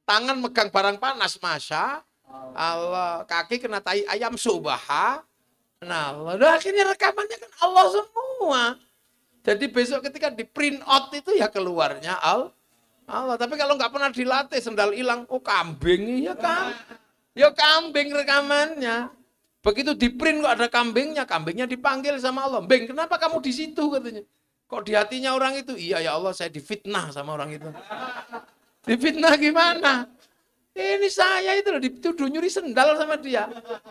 Tangan megang barang panas, masya Allah. Kaki kena tai ayam subah. Nah, akhirnya rekamannya kan Allah semua. Jadi besok ketika di print out itu ya keluarnya Allah. Tapi kalau nggak pernah dilatih, sendal hilang, oh kambing, ya kambing rekamannya. Begitu di print kok ada kambingnya, kambingnya dipanggil sama Allah. Beng, kenapa kamu di situ katanya? Kok di hatinya orang itu? Iya ya Allah, saya difitnah sama orang itu. Difitnah gimana? Ini saya itu loh dituduh nyuri sendal sama dia.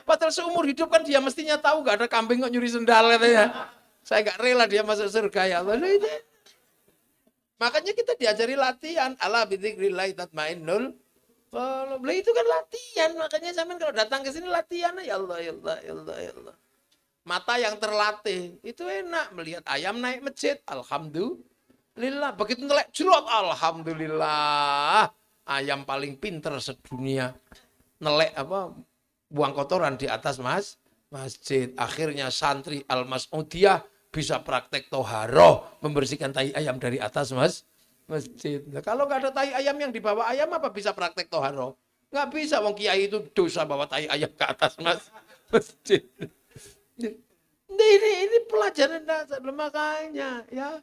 Padahal seumur hidup kan dia mestinya tahu nggak ada kambing kok nyuri sendal katanya. Saya nggak rela dia masuk surga ya Allah. Makanya kita diajari latihan. Ala bidzikrillah tatmainnul qulub. Itu kan latihan. Makanya sampean kalau datang ke sini latihan ya Allah, ya Allah, ya Allah, ya Allah. Mata yang terlatih itu enak melihat ayam naik masjid. Alhamdulillah. Begitu nelek jerot, alhamdulillah. Ayam paling pinter sedunia. Nelek buang kotoran di atas masjid. Akhirnya santri Al-Mas'udiyah bisa praktek toharoh, membersihkan tai ayam dari atas masjid. Nah, kalau nggak ada tai ayam yang dibawa ayam, apa bisa praktek toharoh? Nggak bisa, wong kiai itu dosa bawa tai ayam ke atas masjid. Ini pelajaran dasar, makanya ya.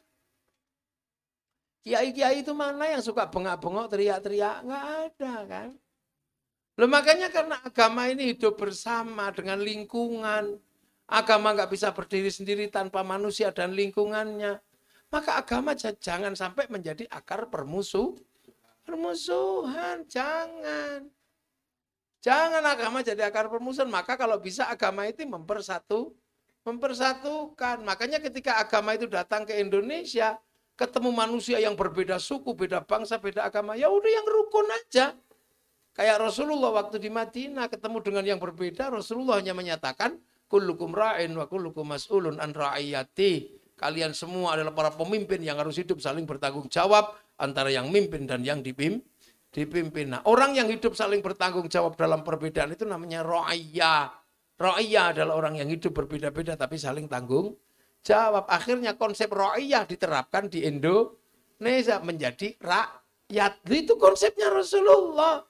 Kiai-kiai itu mana yang suka bengak-bengok, teriak-teriak? Nggak ada kan. Makanya karena agama ini hidup bersama dengan lingkungan. Agama nggak bisa berdiri sendiri tanpa manusia dan lingkungannya. Maka agama jangan sampai menjadi akar permusuhan. Jangan agama jadi akar permusuhan. Maka kalau bisa agama itu mempersatukan. Makanya ketika agama itu datang ke Indonesia, ketemu manusia yang berbeda suku, beda bangsa, beda agama, ya udah yang rukun aja. Kayak Rasulullah waktu di Madinah ketemu dengan yang berbeda, Rasulullah hanya menyatakan, kullukum ra'in wa kullukum mas'ulun an ra'iyati. Kalian semua adalah para pemimpin yang harus hidup saling bertanggung jawab antara yang mimpin dan yang dipimpin. Nah, orang yang hidup saling bertanggung jawab dalam perbedaan itu namanya ra'iyah. Ra'iyah adalah orang yang hidup berbeda-beda tapi saling tanggung jawab. Akhirnya konsep ra'iyah diterapkan di Indonesia menjadi rakyat. Itu konsepnya Rasulullah.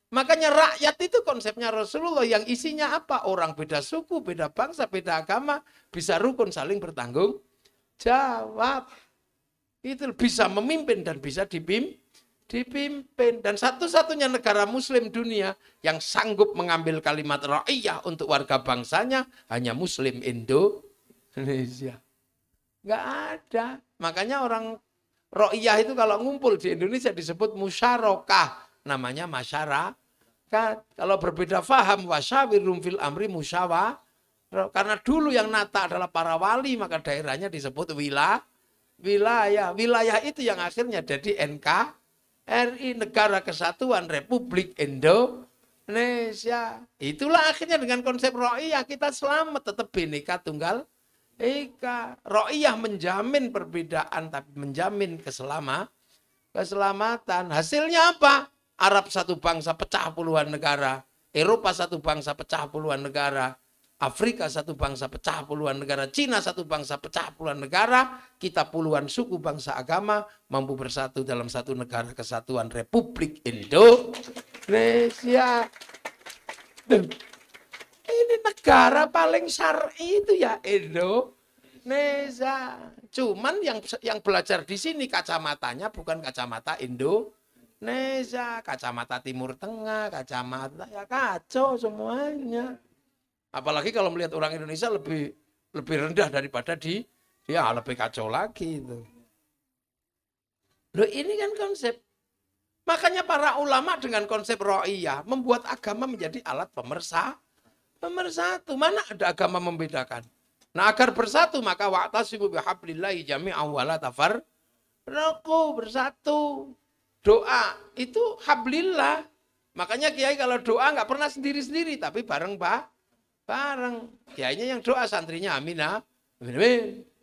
Makanya rakyat itu konsepnya Rasulullah yang isinya apa? Orang beda suku, beda bangsa, beda agama, bisa rukun saling bertanggung jawab. Itu bisa memimpin dan bisa dipimpin. Dan satu-satunya negara muslim dunia yang sanggup mengambil kalimat ra'iyah untuk warga bangsanya hanya muslim Indonesia. Nggak ada. Makanya orang ra'iyah itu kalau ngumpul di Indonesia disebut musyarakah. Namanya masyarakat. Kalau berbeda faham, wasyawirum fil amri musyawarah. Karena dulu yang nata adalah para wali, maka daerahnya disebut wilayah. Wilayah itu yang akhirnya jadi NKRI, Negara Kesatuan Republik Indonesia. Itulah akhirnya dengan konsep ra'iyah kita selamat, tetap Bhinneka Tunggal Ika. Ra'iyah menjamin perbedaan, tapi menjamin keselamatan. Hasilnya apa? Arab satu bangsa pecah puluhan negara. Eropa satu bangsa pecah puluhan negara. Afrika satu bangsa pecah puluhan negara. Cina satu bangsa pecah puluhan negara. Kita puluhan suku bangsa agama mampu bersatu dalam satu negara kesatuan Republik Indonesia. Ini negara paling syar'i itu ya Indonesia. Cuman yang belajar di sini kacamatanya bukan kacamata Indonesia, kacamata Timur Tengah, kacamata ya kacau semuanya. Apalagi kalau melihat orang Indonesia lebih rendah daripada dia lebih kacau lagi itu. Loh ini kan konsep. Makanya para ulama dengan konsep ra'iyah membuat agama menjadi alat pemersatu. Mana ada agama membedakan? Nah, agar bersatu maka wa'tasimu bihablillahi jami'an wa la tafarraqu, bersatu. Doa itu hablillah. Makanya kiai kalau doa nggak pernah sendiri-sendiri, tapi bareng. Kiainya yang doa, santrinya amin,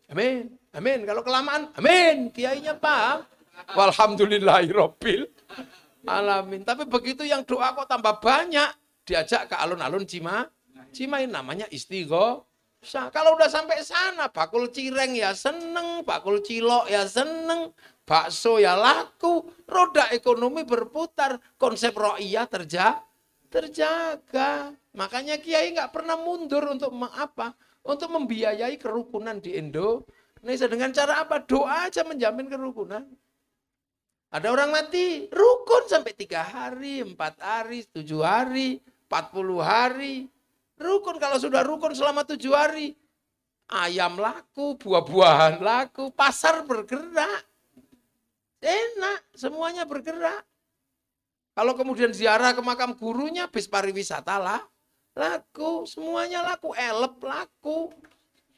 amin. Kalau kelamaan, amin. Kiainya paham. Walhamdulillahirabbil alamin. Tapi begitu yang doa kok tambah banyak, diajak ke alun-alun Cimahi, namanya istighosah. Kalau udah sampai sana, bakul cireng ya seneng, bakul cilok ya seneng, bakso ya laku, roda ekonomi berputar, konsep ra'iyah terjaga. Makanya kiai nggak pernah mundur untuk apa? Untuk membiayai kerukunan di Indonesia. Dengan cara apa? Doa aja menjamin kerukunan. Ada orang mati, rukun sampai 3 hari, 4 hari, 7 hari, 40 hari. Rukun, kalau sudah rukun selama 7 hari, ayam laku, buah-buahan laku, pasar bergerak. Enak, semuanya bergerak. Kalau kemudian ziarah ke makam gurunya, bis pariwisata lah, laku, semuanya laku, elep laku.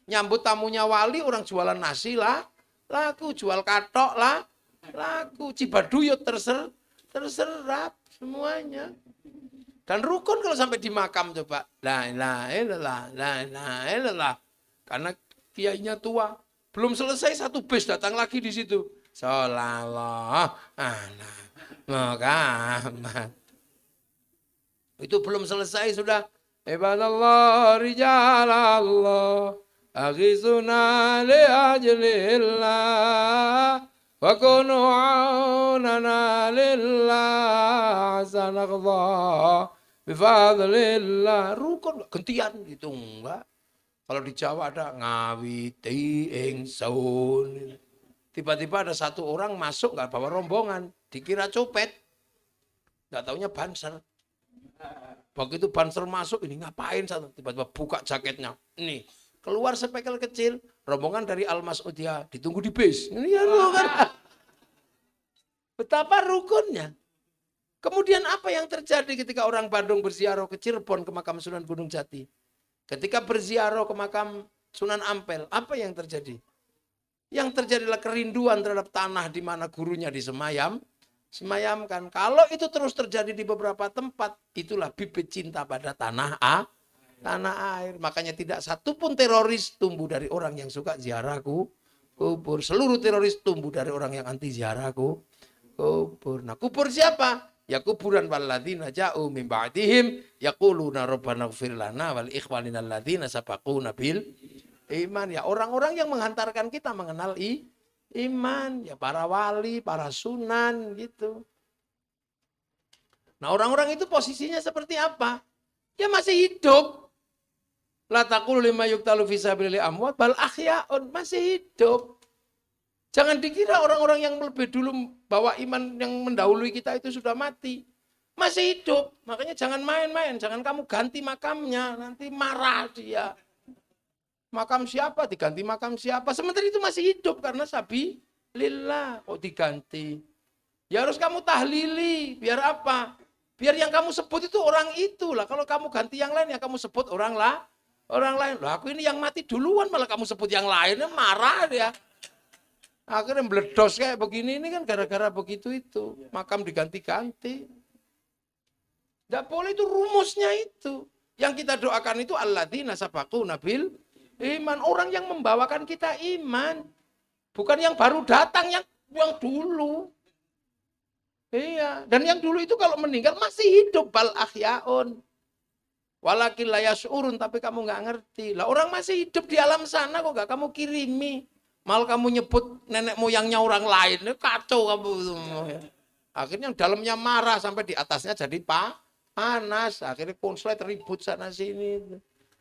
Nyambut tamunya wali, orang jualan nasi lah, laku, jual katok lah, laku, Cibaduyut terserap semuanya. Dan rukun kalau sampai di makam coba. La ilaha illallah, la ilaha illallah. Karena kiainya tua. Belum selesai satu bis datang lagi di situ. Sallallahu ala Muhammad. Itu belum selesai sudah. Ibadallah rijalallah. Aghisuna li ajlillah. Wa kunu aunana lillah. Sanaqdha bifadlillah. Rukun gentian gitu enggak. Kalau di Jawa ada ngawiti ingsun. Tiba-tiba ada satu orang masuk nggak bawa rombongan, dikira copet. Nggak taunya banser. Begitu banser masuk, ini ngapain satu? Tiba-tiba buka jaketnya. Nih, keluar spekel kecil, rombongan dari Al-Mas'udiyah, ditunggu di bis. Ini ya kan. Betapa rukunnya. Kemudian apa yang terjadi ketika orang Bandung berziarah ke Cirebon ke makam Sunan Gunung Jati? Ketika berziarah ke makam Sunan Ampel, apa yang terjadi? Yang terjadilah kerinduan terhadap tanah di mana gurunya disemayamkan. Kalau itu terus terjadi di beberapa tempat, itulah bibit cinta pada tanah air. Makanya tidak satupun teroris tumbuh dari orang yang suka ziarah kubur. Seluruh teroris tumbuh dari orang yang anti ziarah kubur. Nah, kubur siapa? Ya kuburan walladzina ja'u min ba'dihim yaquluna rabbana ighfir lana wal ikhwanina alladzina sabaquna bil iman. Ya orang-orang yang menghantarkan kita mengenal iman. Ya para wali, para sunan gitu. Nah orang-orang itu posisinya seperti apa? Ya masih hidup. La taqulu lima yuktalu fi sabilillah amwat bal ahyaun, masih hidup. Jangan dikira orang-orang yang lebih dulu bawa iman yang mendahului kita itu sudah mati. Masih hidup. Makanya jangan main-main. Jangan kamu ganti makamnya. Nanti marah dia. Makam siapa? Diganti makam siapa? Sementara itu masih hidup. Karena sabi lillah. Kok diganti? Ya harus kamu tahlili. Biar apa? Biar yang kamu sebut itu orang itulah. Kalau kamu ganti yang lain, ya kamu sebut orang lain. Loh, aku ini yang mati duluan, malah kamu sebut yang lainnya, marah dia. Akhirnya meledos kayak begini, ini kan gara-gara begitu itu. Makam diganti-ganti. Tidak boleh, itu rumusnya itu. Yang kita doakan itu alladzina sabaquna bil iman. Orang yang membawakan kita iman. Bukan yang baru datang, yang dulu. Iya. Dan yang dulu itu kalau meninggal masih hidup. Bal ahyaun. Walakin la yash'urun, tapi kamu nggak ngerti. Lah orang masih hidup di alam sana kok nggak kamu kirimi. Malah kamu nyebut nenek moyangnya orang lain, kacau kamu. Akhirnya dalamnya marah sampai di atasnya jadi panas. Akhirnya konslet ribut sana sini.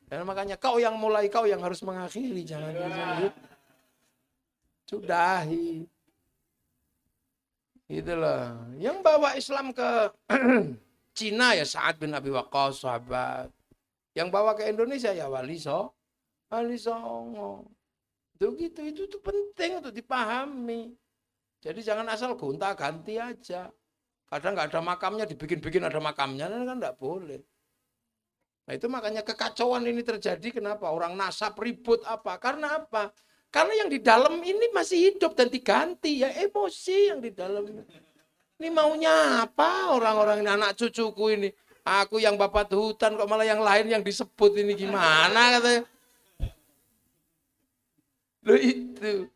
Dan makanya kau yang mulai, kau yang harus mengakhiri, jangan disebut. Sudahi. Itulah. Yang bawa Islam ke Cina ya Sa'ad bin Abi Waqqas, sahabat. Yang bawa ke Indonesia ya Wali Songo. Itu penting untuk dipahami. Jadi jangan asal gonta-ganti aja. Kadang nggak ada makamnya, dibikin-bikin ada makamnya, kan nggak boleh. Nah itu makanya kekacauan ini terjadi. Kenapa? Orang nasab ribut apa? Karena apa? Karena yang di dalam ini masih hidup dan diganti. Ya emosi yang di dalam. Ini maunya apa orang-orang ini, anak cucuku ini. Aku yang bapak hutan kok malah yang lain yang disebut ini gimana katanya. Loh itu.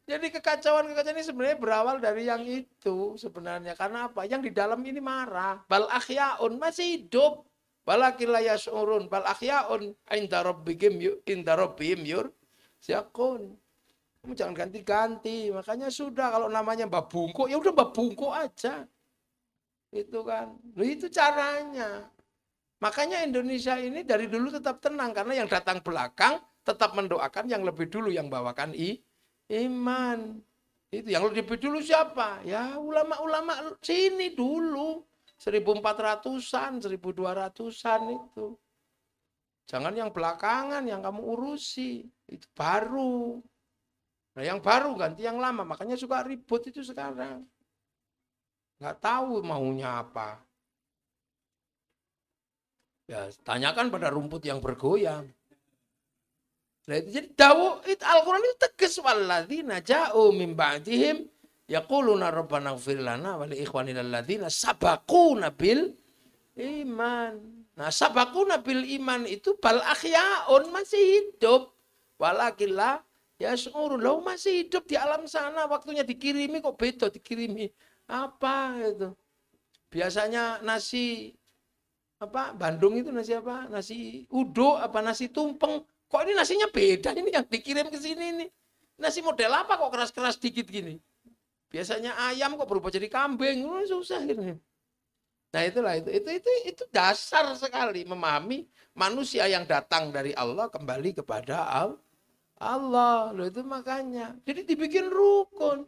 Jadi kekacauan ini sebenarnya berawal dari yang itu sebenarnya. Karena apa? Yang di dalam ini marah. Bal ahyaun, masih hidup. Walakin la yash'urun. Bal ahyaun inda rabbihim yurzaqun. Kamu jangan ganti-ganti. Makanya sudah kalau namanya Mbak Bungkuk, ya udah Mbak Bungkuk aja. Itu kan. Loh itu caranya. Makanya Indonesia ini dari dulu tetap tenang. Karena yang datang belakang tetap mendoakan yang lebih dulu yang bawakan iman. Itu yang lebih dulu siapa? Ya ulama-ulama sini dulu. 1400-an, 1200-an itu. Jangan yang belakangan yang kamu urusi. Itu baru. Nah yang baru ganti yang lama. Makanya suka ribut itu sekarang. Nggak tahu maunya apa. Ya, tanyakan pada rumput yang bergoyang. Nah, itu jadi Al-Quran itu tegas walladzina ja'u min ba'dihim yaquluna rabbana ighfir lana wa li ikhwanina alladzina sabaquna bil iman. Nah, sabaquna bil iman itu bal akhyaun masih hidup. Walakillah yas'urun lahu masih hidup di alam sana, waktunya dikirimi kok beda dikirimi. Apa itu? Biasanya nasi Bandung itu nasi apa? Nasi uduk apa nasi tumpeng. Kok ini nasinya beda ini yang dikirim ke sini ini. Nasi model apa kok keras-keras dikit gini? Biasanya ayam kok berubah jadi kambing. Susah ini. Nah itulah itu dasar sekali memahami manusia yang datang dari Allah kembali kepada Allah. Loh itu makanya. Jadi dibikin rukun.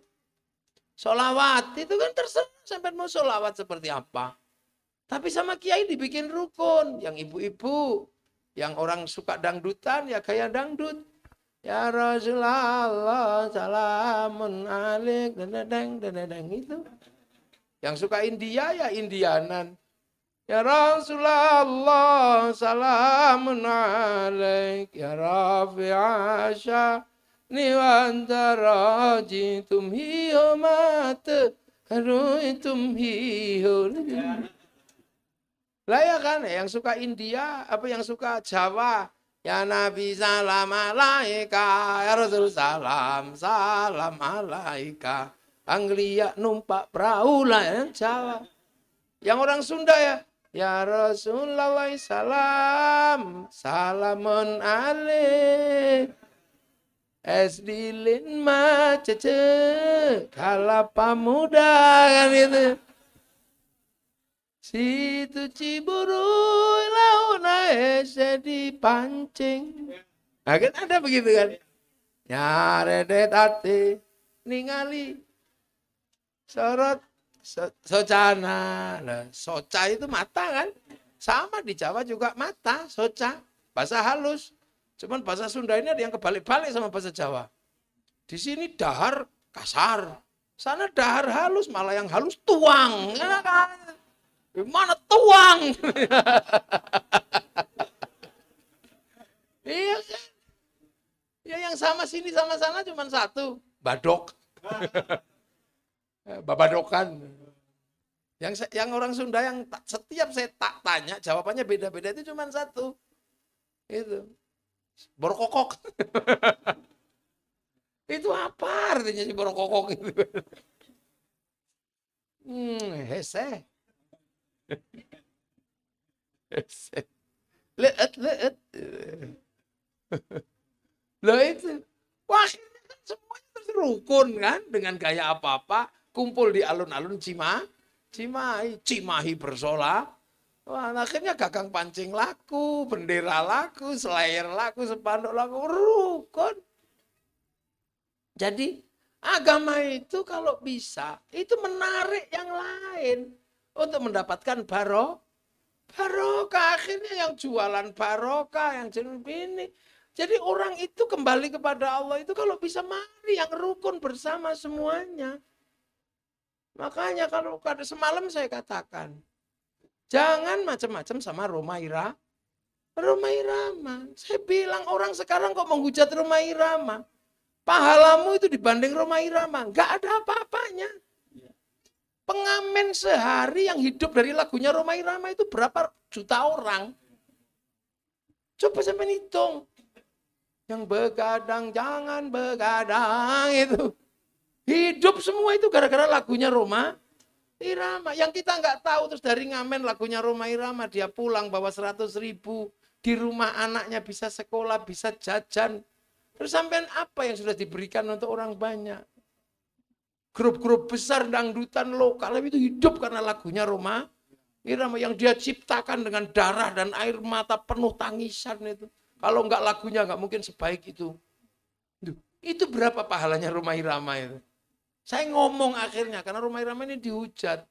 Sholawat itu kan terserah sampai mau sholawat seperti apa. Tapi sama kiai dibikin rukun. Yang ibu-ibu, yang orang suka dangdutan, ya gaya dangdut. Ya Rasulullah, salamun alaik, dan itu. Yang suka India, ya Indianan. Ya Rasulullah, salamun alaik, ya Rafi'asya, niwantaraji tumhiyo mate, haruitum hiyo. Lah ya kan, yang suka India, apa yang suka Jawa, ya Nabi salam alaika, ya Rasul salam alaika. Anglia numpak perahu lah yang Jawa. Yang orang Sunda ya Rasulullah salamun alaik. Esdilin macece, kalapa muda kan itu. Situ Ciburu launa di pancing. Nah kan ada begitu kan. Nyaredet hati ningali sorot socana. Nah, soca itu mata kan. Sama di Jawa juga mata, soca. Bahasa halus. Cuman bahasa Sunda ini ada yang kebalik-balik sama bahasa Jawa. Di sini dahar kasar. Sana dahar halus, malah yang halus tuang. Ya kan? Mana tuang? Iya kan? Ya yang sama sini sama sana cuma satu, badok. Babadokan. Yang orang Sunda yang setiap saya tak tanya jawabannya beda-beda itu cuma satu. Itu. Borokokok. Itu apa artinya si borokokok itu? Hese. Leet. Lah itu. Wah, akhirnya kan semuanya terus rukun kan dengan gaya apa-apa, kumpul di alun-alun Cimahi bersola. Wah, akhirnya gagang pancing laku, bendera laku, slayer laku, spanduk laku, rukun. Jadi agama itu kalau bisa itu menarik yang lain untuk mendapatkan barokah. Akhirnya yang jualan barokah, yang jenis ini. Jadi orang itu kembali kepada Allah itu kalau bisa mari yang rukun bersama semuanya. Makanya kalau semalam saya katakan, jangan macam-macam sama Rhoma Irama. Saya bilang orang sekarang kok menghujat Rhoma Irama. Pahalamu itu dibanding Rhoma Irama, nggak ada apa-apanya. Pengamen sehari yang hidup dari lagunya Rhoma Irama itu berapa juta orang. Coba sampai hitung. Yang begadang, jangan begadang itu. Hidup semua itu gara-gara lagunya Rhoma Irama. Yang kita nggak tahu terus dari ngamen lagunya Rhoma Irama. Dia pulang bawa 100.000. Di rumah anaknya bisa sekolah, bisa jajan. Terus sampai apa yang sudah diberikan untuk orang banyak. Grup-grup besar dangdutan lokal itu hidup karena lagunya Rhoma Irama yang dia ciptakan dengan darah dan air mata penuh tangisan itu. Kalau enggak lagunya enggak mungkin sebaik itu. Itu berapa pahalanya Rhoma Irama itu? Saya ngomong akhirnya karena Rhoma Irama ini dihujat.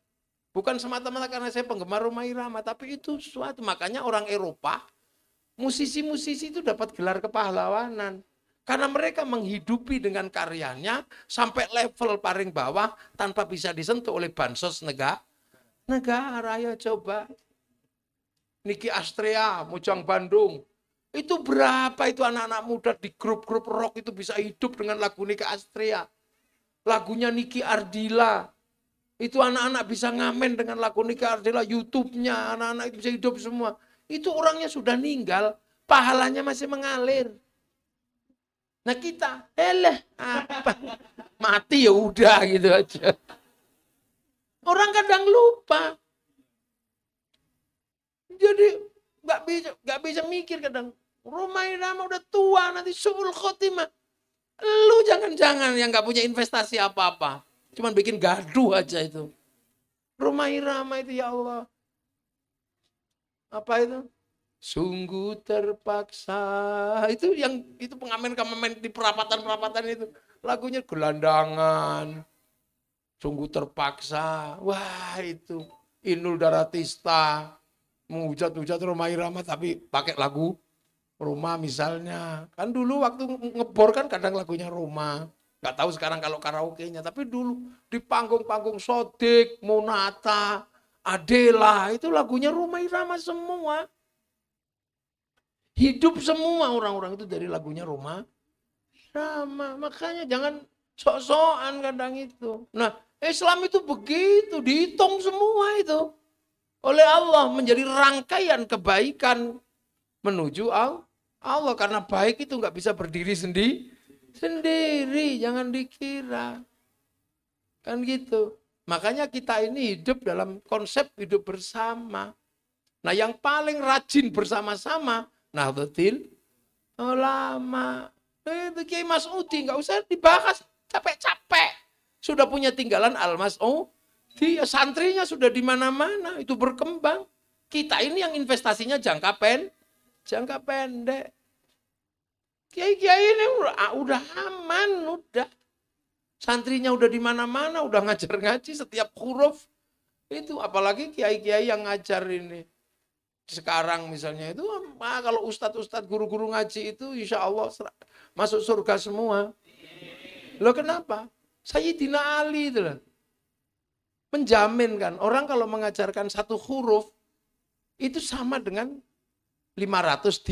Bukan semata-mata karena saya penggemar Rhoma Irama, tapi itu suatu. Makanya orang Eropa, musisi-musisi itu dapat gelar kepahlawanan. Karena mereka menghidupi dengan karyanya sampai level paling bawah tanpa bisa disentuh oleh bansos negara. Ya coba. Niki Astrea, Mojang Bandung. Itu berapa itu anak-anak muda di grup-grup rock itu bisa hidup dengan lagu Niki Astrea. Lagunya Niki Ardila. Itu anak-anak bisa ngamen dengan lagu Niki Ardila. YouTube-nya anak-anak itu bisa hidup semua. Itu orangnya sudah meninggal. Pahalanya masih mengalir. Nah kita, apa? Mati ya udah gitu aja. Orang kadang lupa. Jadi nggak bisa mikir kadang. Rhoma Irama udah tua nanti suul khotimah. Lu jangan-jangan yang nggak punya investasi apa-apa. Cuman bikin gaduh aja itu. Rhoma Irama itu ya Allah. Apa itu? Sungguh terpaksa. Itu pengamen-pengamen di perapatan-perapatan itu. Lagunya gelandangan. Sungguh terpaksa. Wah itu. Inul Daratista. Menghujat-hujat Rhoma Irama tapi pakai lagu Rhoma misalnya. Kan dulu waktu ngebor kan kadang lagunya Rhoma. Gak tahu sekarang kalau karaoke-nya. Tapi dulu di panggung-panggung Sodik, Monata, Adela. Itu lagunya Rhoma Irama semua. Hidup semua orang-orang itu dari lagunya Rhoma Irama. Makanya jangan sok-sokan kadang itu. Nah Islam itu begitu. Dihitung semua itu. Oleh Allah menjadi rangkaian kebaikan menuju Allah. Karena baik itu nggak bisa berdiri sendiri. Jangan dikira. Kan gitu. Makanya kita ini hidup dalam konsep hidup bersama. Nah yang paling rajin bersama-sama, Nahdlatul Ulama. Itu Kiai Mas'udi, nggak usah dibahas capek-capek. Sudah punya tinggalan Al-Mas'udi. Dia santrinya sudah di mana-mana, itu berkembang. Kita ini yang investasinya jangka pendek. Kiai-kiai ini udah aman, udah. Santrinya udah di mana-mana, udah ngajar ngaji setiap huruf. Itu apalagi kiai-kiai yang ngajar ini. Sekarang misalnya itu, kalau ustadz-ustadz guru-guru ngaji itu insya Allah masuk surga semua. Loh kenapa? Sayyidina Ali itu loh. Menjamin kan, orang kalau mengajarkan satu huruf, itu sama dengan 500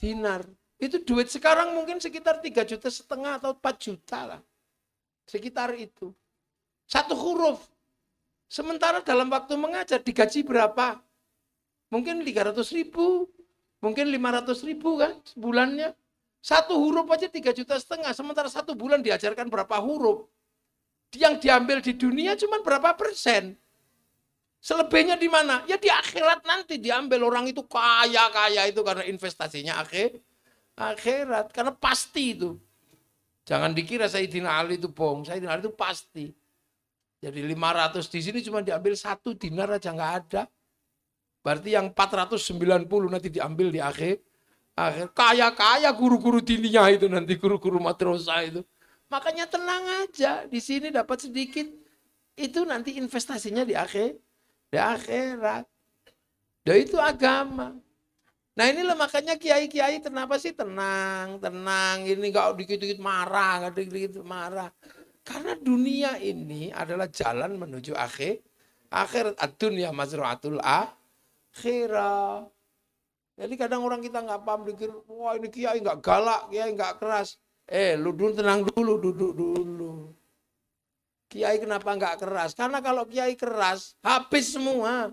dinar. Itu duit sekarang mungkin sekitar 3,5 juta atau 4 juta lah. Sekitar itu. Satu huruf. Sementara dalam waktu mengajar digaji berapa? Mungkin 300.000, mungkin 500.000 kan sebulannya. Satu huruf aja 3,5 juta, sementara satu bulan diajarkan berapa huruf. Yang diambil di dunia cuma berapa persen. Selebihnya di mana? Ya di akhirat nanti diambil. Orang itu kaya-kaya itu karena investasinya akhirat. Karena pasti itu. Jangan dikira Sayyidina Ali itu bohong. Sayyidina Ali itu pasti. Jadi 500 di sini cuma diambil 1 dinar aja nggak ada. Berarti yang 490 nanti diambil di akhir. Kaya-kaya guru-guru diniyah itu nanti. Guru-guru madrasah itu. Makanya tenang aja, di sini dapat sedikit, itu nanti investasinya di akhirat. Dan itu agama. Nah inilah makanya kiai-kiai kenapa sih tenang, ini nggak dikit-dikit marah, nggak dikit-dikit marah. Karena dunia ini adalah jalan menuju akhirat. Ad-dunya mazra'atul akhirah. Jadi kadang orang kita nggak paham, pikir, wah ini kiai nggak galak, kiai nggak keras. Lu dulu tenang dulu, duduk dulu. Kiai kenapa nggak keras? Karena kalau kiai keras, habis semua.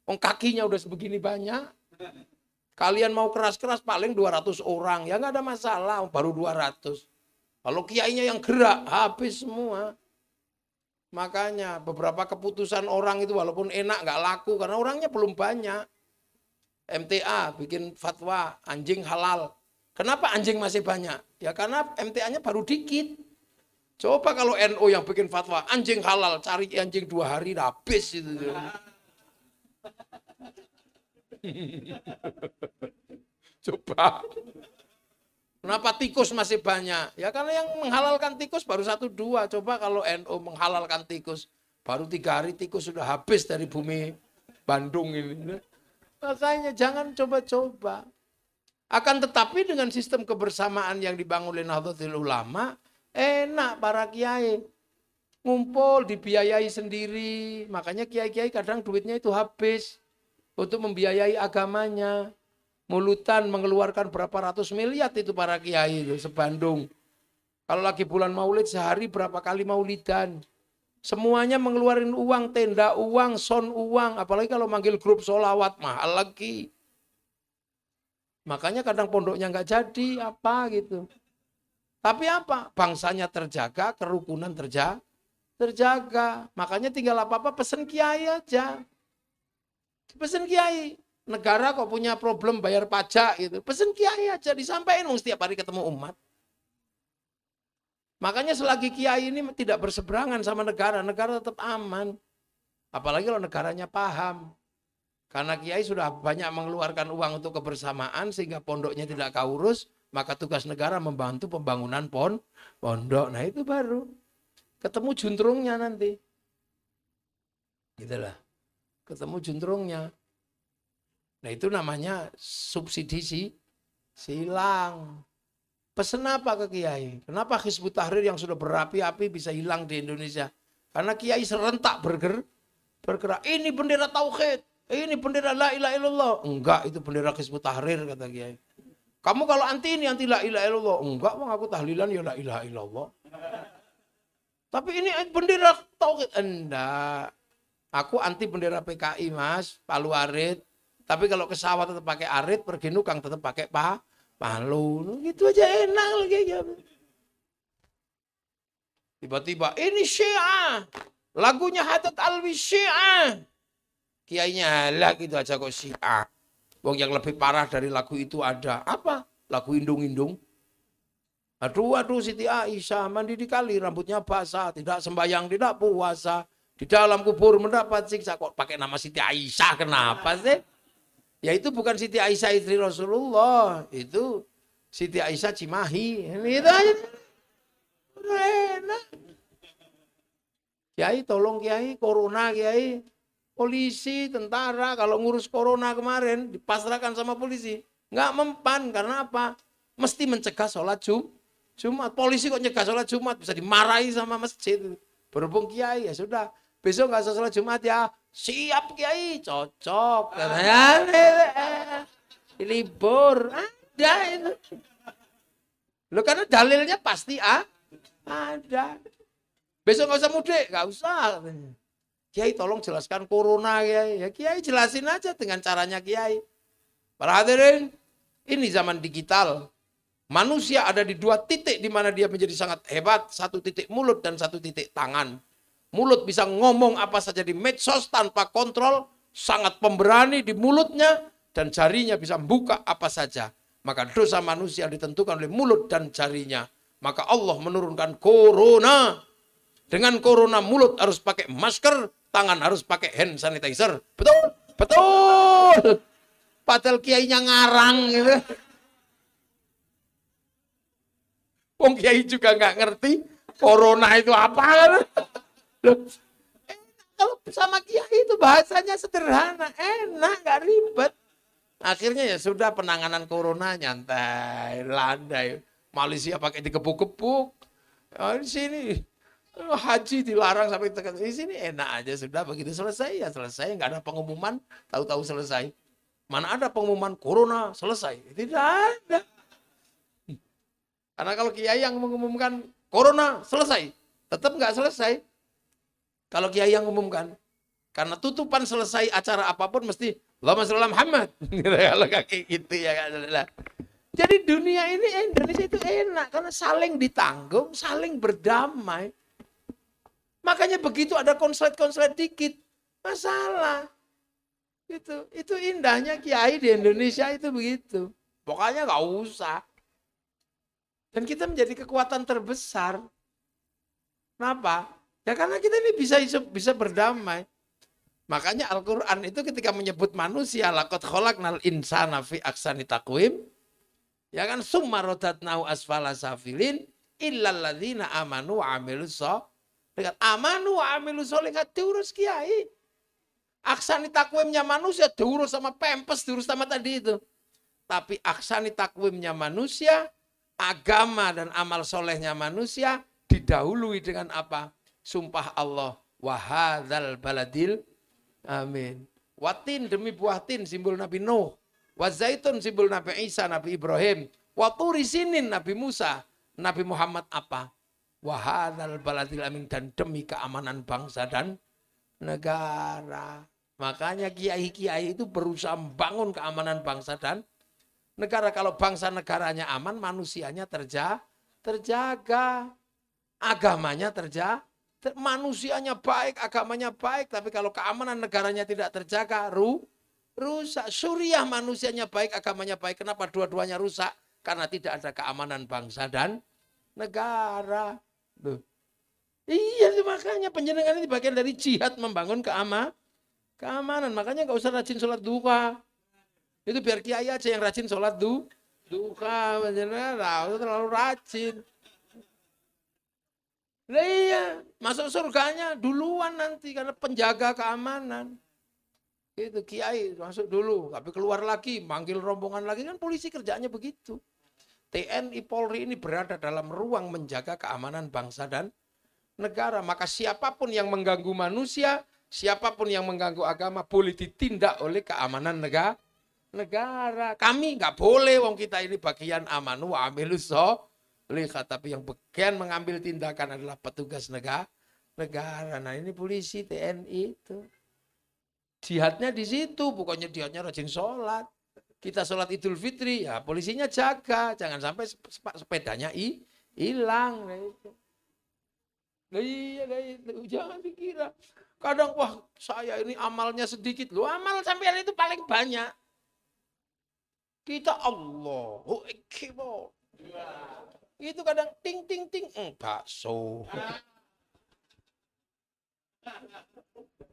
Kakinya udah sebegini banyak. Kalian mau keras-keras paling 200 orang. Ya nggak ada masalah, baru 200. Kalau kiainya yang gerak, habis semua. Makanya beberapa keputusan orang itu walaupun enak nggak laku. Karena orangnya belum banyak. MTA bikin fatwa, anjing halal. Kenapa anjing masih banyak? Ya karena MTA-nya baru dikit. Coba kalau NU yang bikin fatwa, anjing halal, cari anjing 2 hari, habis itu. Coba. Kenapa tikus masih banyak? Ya karena yang menghalalkan tikus baru 1-2. Coba kalau NU menghalalkan tikus, baru 3 hari tikus sudah habis dari bumi Bandung ini. Makanya jangan coba-coba. Akan tetapi dengan sistem kebersamaan yang dibangun oleh Nahdlatul Ulama, enak para kiai. Ngumpul, dibiayai sendiri. Makanya kiai-kiai kadang duitnya itu habis untuk membiayai agamanya. Mulutan mengeluarkan berapa ratus miliar itu para kiai itu sebandung. Kalau lagi bulan Maulid sehari berapa kali maulidan. Semuanya mengeluarkan uang, tenda uang, son uang. Apalagi kalau manggil grup sholawat, mahal lagi. Makanya kadang pondoknya nggak jadi apa gitu. Tapi apa? Bangsanya terjaga, kerukunan terjaga. Makanya tinggal apa-apa pesen kiai aja. Pesen kiai. Negara kok punya problem bayar pajak gitu. Pesen kiai aja disampaikan setiap hari ketemu umat. Makanya selagi kiai ini tidak berseberangan sama negara tetap aman. Apalagi kalau negaranya paham. Karena kiai sudah banyak mengeluarkan uang untuk kebersamaan sehingga pondoknya tidak keurus, maka tugas negara membantu pembangunan pondok. Nah itu baru ketemu juntrungnya nanti. Gitulah. Ketemu juntrungnya. Nah itu namanya subsidi silang. Pesen apa ke kiai? Kenapa Hizbut Tahrir yang sudah berapi-api bisa hilang di Indonesia? Karena kiai serentak bergerak. Ini bendera tauhid. Ini bendera la ilaha illallah. Enggak, itu bendera Hizbut Tahrir kata kiai. Kamu kalau anti ini anti la ilaha illallah. Enggak, bang aku tahlilan ya la ilaha illallah. Tapi ini bendera tauhid. Enggak. Aku anti bendera PKI mas, Palu Arit. Tapi kalau ke sawah tetap pakai arit, pergi nukang tetap pakai palu. Gitu aja enak lagi. Tiba-tiba ini Syiah. Lagunya Haddad Alwi Syiah. Kiainya halak gitu aja kok Syiah. Wong yang lebih parah dari lagu itu ada. Apa? Lagu Indung-Indung. Aduh Siti Aisyah mandi di kali rambutnya basah. Tidak sembahyang, tidak puasa. Di dalam kubur mendapat siksa. Kok pakai nama Siti Aisyah kenapa sih? Ya itu bukan Siti Aisyah istri Rasulullah. Itu Siti Aisyah Cimahi. Itu aja. Enak. Kiai tolong kiai, corona kiai. Polisi, tentara kalau ngurus corona kemarin dipasrahkan sama polisi. Nggak mempan karena apa? Mesti mencegah sholat Jumat. Polisi kok nyegah sholat Jumat bisa dimarahi sama masjid. Berhubung kiai ya sudah. Besok nggak usah sholat Jumat ya. Siap kiai, cocok. Libur, ada itu. Loh karena dalilnya pasti ada. Besok nggak usah mudik, nggak usah. Kiai tolong jelaskan corona kiai. Ya kiai jelasin aja dengan caranya kiai. Para hadirin, ini zaman digital. Manusia ada di 2 titik di mana dia menjadi sangat hebat. 1 titik mulut dan 1 titik tangan. Mulut bisa ngomong apa saja di medsos tanpa kontrol, sangat pemberani di mulutnya, dan jarinya bisa membuka apa saja. Maka dosa manusia ditentukan oleh mulut dan jarinya. Maka Allah menurunkan corona. Dengan corona mulut harus pakai masker, tangan harus pakai hand sanitizer. Betul? Betul. Padahal kiainya ngarang gitu. Wong kiai juga nggak ngerti corona itu apa. Kalau sama kiai itu bahasanya sederhana, enak, nggak ribet. Akhirnya ya sudah penanganan corona nyantai, landai. Malaysia pakai dikepuk-kepuk. Di sini haji dilarang sampai di sini enak aja sudah begitu selesai ya selesai, nggak ada pengumuman, tahu-tahu selesai. Mana ada pengumuman corona selesai? Tidak ada. Karena kalau kiai yang mengumumkan corona selesai, tetap nggak selesai. Kalau kiai yang umumkan, karena tutupan selesai acara apapun mesti Allahumma sholli ala Muhammad. Kalau kayak gitu ya kan. Jadi dunia ini Indonesia itu enak karena saling ditanggung, saling berdamai. Makanya begitu ada konslet-konslet dikit, masalah. Itu indahnya kiai di Indonesia itu begitu. Pokoknya nggak usah. Dan kita menjadi kekuatan terbesar. Kenapa? Ya karena kita ini bisa berdamai. Makanya Al-Quran itu ketika menyebut manusia, laqad khalaqnal insana fi ahsani taqwim, ya kan, summa radatnahu asfala safilin, illal ladzina amanu wa amilus sholihat. Amanu wa amilus sholihat diurus kiai. Ahsani takwimnya manusia diurus sama pempes, diurus sama tadi itu. Tapi ahsani takwimnya manusia, agama dan amal solehnya manusia didahului dengan apa? Sumpah Allah, wahadzal baladil amin. Watin demi buah tin, simbol Nabi Nuh. Wazaitun, simbol Nabi Isa, Nabi Ibrahim. Waturi sinin, Nabi Musa. Nabi Muhammad apa? Wahadzal baladil amin, dan demi keamanan bangsa dan negara. Makanya kiai-kiai itu berusaha membangun keamanan bangsa dan negara. Kalau bangsa negaranya aman, manusianya terjaga. Agamanya manusianya baik, agamanya baik. Tapi kalau keamanan negaranya tidak terjaga, rusak. Suriah manusianya baik, agamanya baik. Kenapa dua-duanya rusak? Karena tidak ada keamanan bangsa dan negara. Tuh. Iya, makanya penjenengan ini bagian dari jihad membangun keamanan. Makanya nggak usah rajin sholat duha. Itu biar kiai aja yang rajin sholat duha. Penjenengan terlalu rajin. Nah iya, masuk surganya duluan nanti karena penjaga keamanan. Itu kiai masuk dulu, tapi keluar lagi, manggil rombongan lagi, kan polisi kerjanya begitu. TNI Polri ini berada dalam ruang menjaga keamanan bangsa dan negara. Maka siapapun yang mengganggu manusia, siapapun yang mengganggu agama boleh ditindak oleh keamanan negara. Kami nggak boleh, wong kita ini bagian amanu wa amilus sholihat. Tapi yang bagian mengambil tindakan adalah petugas negara. Nah ini polisi, TNI itu. Jihadnya di situ, bukannya jihadnya rajin sholat. Kita sholat Idul Fitri, ya polisinya jaga, jangan sampai sepedanya hilang. Nah itu, jangan dikira. Kadang wah saya ini amalnya sedikit, loh amal sampean itu paling banyak. Kita Allahu Akbar. Itu kadang ting ting ting, bakso.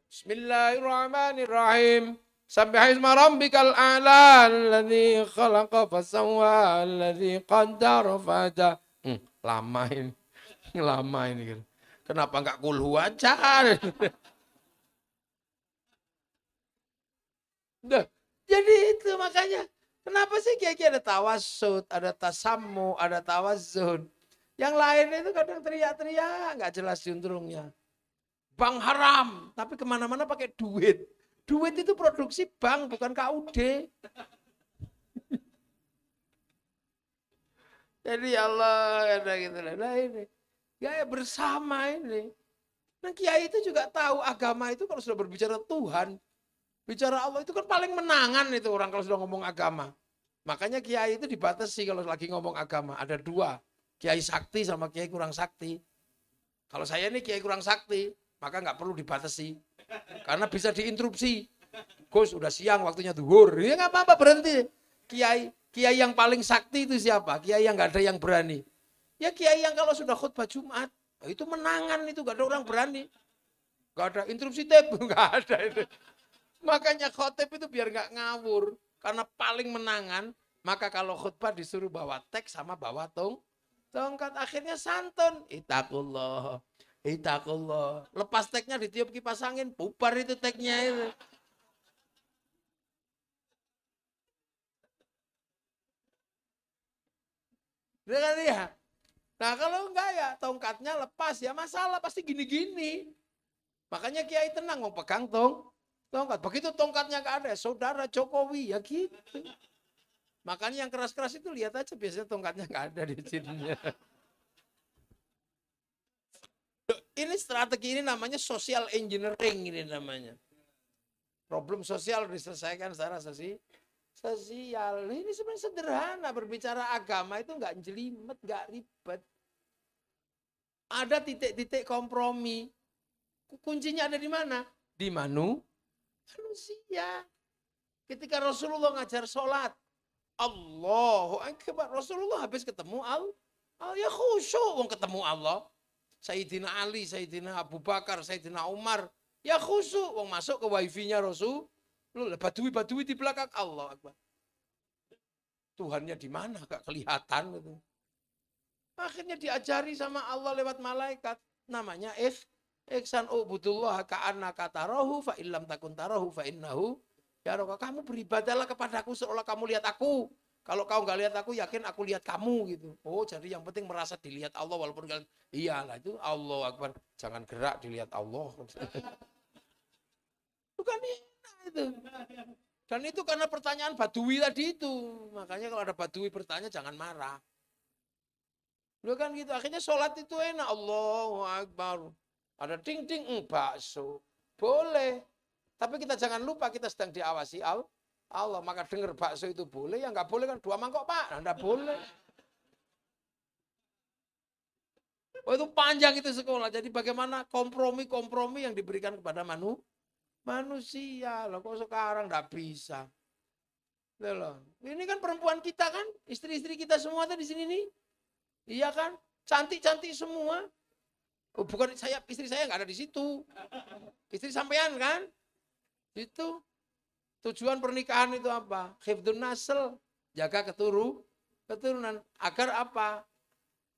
Bismillahirrahmanirrahim. Sabbihisma rabbikal a'la alladzi khalaqa fasawwa alladzi qaddara fahada. Lama ini. Kenapa enggak kulhu aja? Jadi itu makanya kenapa sih kiai-kiai ada tawassut, ada tasammu, ada tawazzun. Yang lain itu kadang teriak-teriak, nggak jelas juntrungnya. Bank haram, tapi kemana-mana pakai duit. Duit itu produksi bank, bukan KUD. Jadi Allah ada gitu lah. Nah ini, ya bersama ini. Nah kiai itu juga tahu agama itu kalau sudah berbicara Tuhan, bicara Allah itu kan paling menangan itu orang kalau sudah ngomong agama. Makanya kiai itu dibatasi kalau lagi ngomong agama. Ada dua, kiai sakti sama kiai kurang sakti. Kalau saya ini kiai kurang sakti, maka nggak perlu dibatasi. Karena bisa diinterupsi. Gus udah siang waktunya duhur. Ya nggak apa-apa berhenti. Kiai yang paling sakti itu siapa? Kiai yang nggak ada yang berani. Ya kiai yang kalau sudah khutbah Jumat, itu menangan itu, nggak ada orang berani. Nggak ada interupsi tape, nggak ada itu. Makanya khotib itu biar nggak ngawur. Karena paling menangan, maka kalau khutbah disuruh bawa teks sama bawa tongkat. Akhirnya santun. Itakullah. Lepas teknya ditiup kipas angin, bubar itu teknya itu. Dengan dia. Nah kalau enggak ya tongkatnya lepas ya masalah pasti gini-gini. Makanya kiai tenang mau pegang tongkat. Begitu tongkatnya enggak ada, saudara Jokowi ya gitu. Makanya yang keras-keras itu lihat aja biasanya tongkatnya enggak ada di sini. Ini strategi ini namanya social engineering ini namanya. Problem sosial diselesaikan secara sosial. Ini sebenarnya sederhana, berbicara agama itu nggak jelimet, nggak ribet. Ada titik-titik kompromi. Kuncinya ada di mana? Di manusia. Ketika Rasulullah ngajar sholat, Allahu Akbar. Rasulullah habis ketemu ya khusyuk ketemu Allah. Sayyidina Ali, Sayyidina Abu Bakar, Sayyidina Umar, Ya khusyuk, wong masuk ke wifi-nya Rasul, badui-badui di belakang Allah Akbar. Tuhannya di mana? Gak kelihatan gitu. Akhirnya diajari sama Allah lewat malaikat. Namanya ihsan ubudullah ka'annaka tarahu fa illam takun tarahu fa innahu yaraka. Kamu beribadahlah kepadaku seolah kamu lihat aku. Kalau kau nggak lihat aku, yakin aku lihat kamu gitu. Oh, jadi yang penting merasa dilihat Allah walaupun kalian iyalah itu Allah Akbar. Jangan gerak dilihat Allah. Bukan itu. Dan itu karena pertanyaan badui tadi itu. Makanya kalau ada badui bertanya jangan marah. Lu kan gitu. Akhirnya sholat itu enak. Allahu Akbar. Ada ding-ding, bakso. Boleh. Tapi kita jangan lupa kita sedang diawasi Allah. Maka dengar bakso itu boleh. Ya nggak boleh kan 2 mangkok Pak. Nggak boleh. Oh itu panjang itu sekolah. Jadi bagaimana kompromi-kompromi yang diberikan kepada manusia. Loh kok sekarang nggak bisa. Loh. Ini kan perempuan kita kan. Istri-istri kita semua tuh di sini nih. Iya kan? Cantik-cantik semua. Oh, bukan saya, istri saya nggak ada di situ. Istri sampean kan? Itu. Tujuan pernikahan itu apa? Hifdun nasl. Jaga keturunan. Agar apa?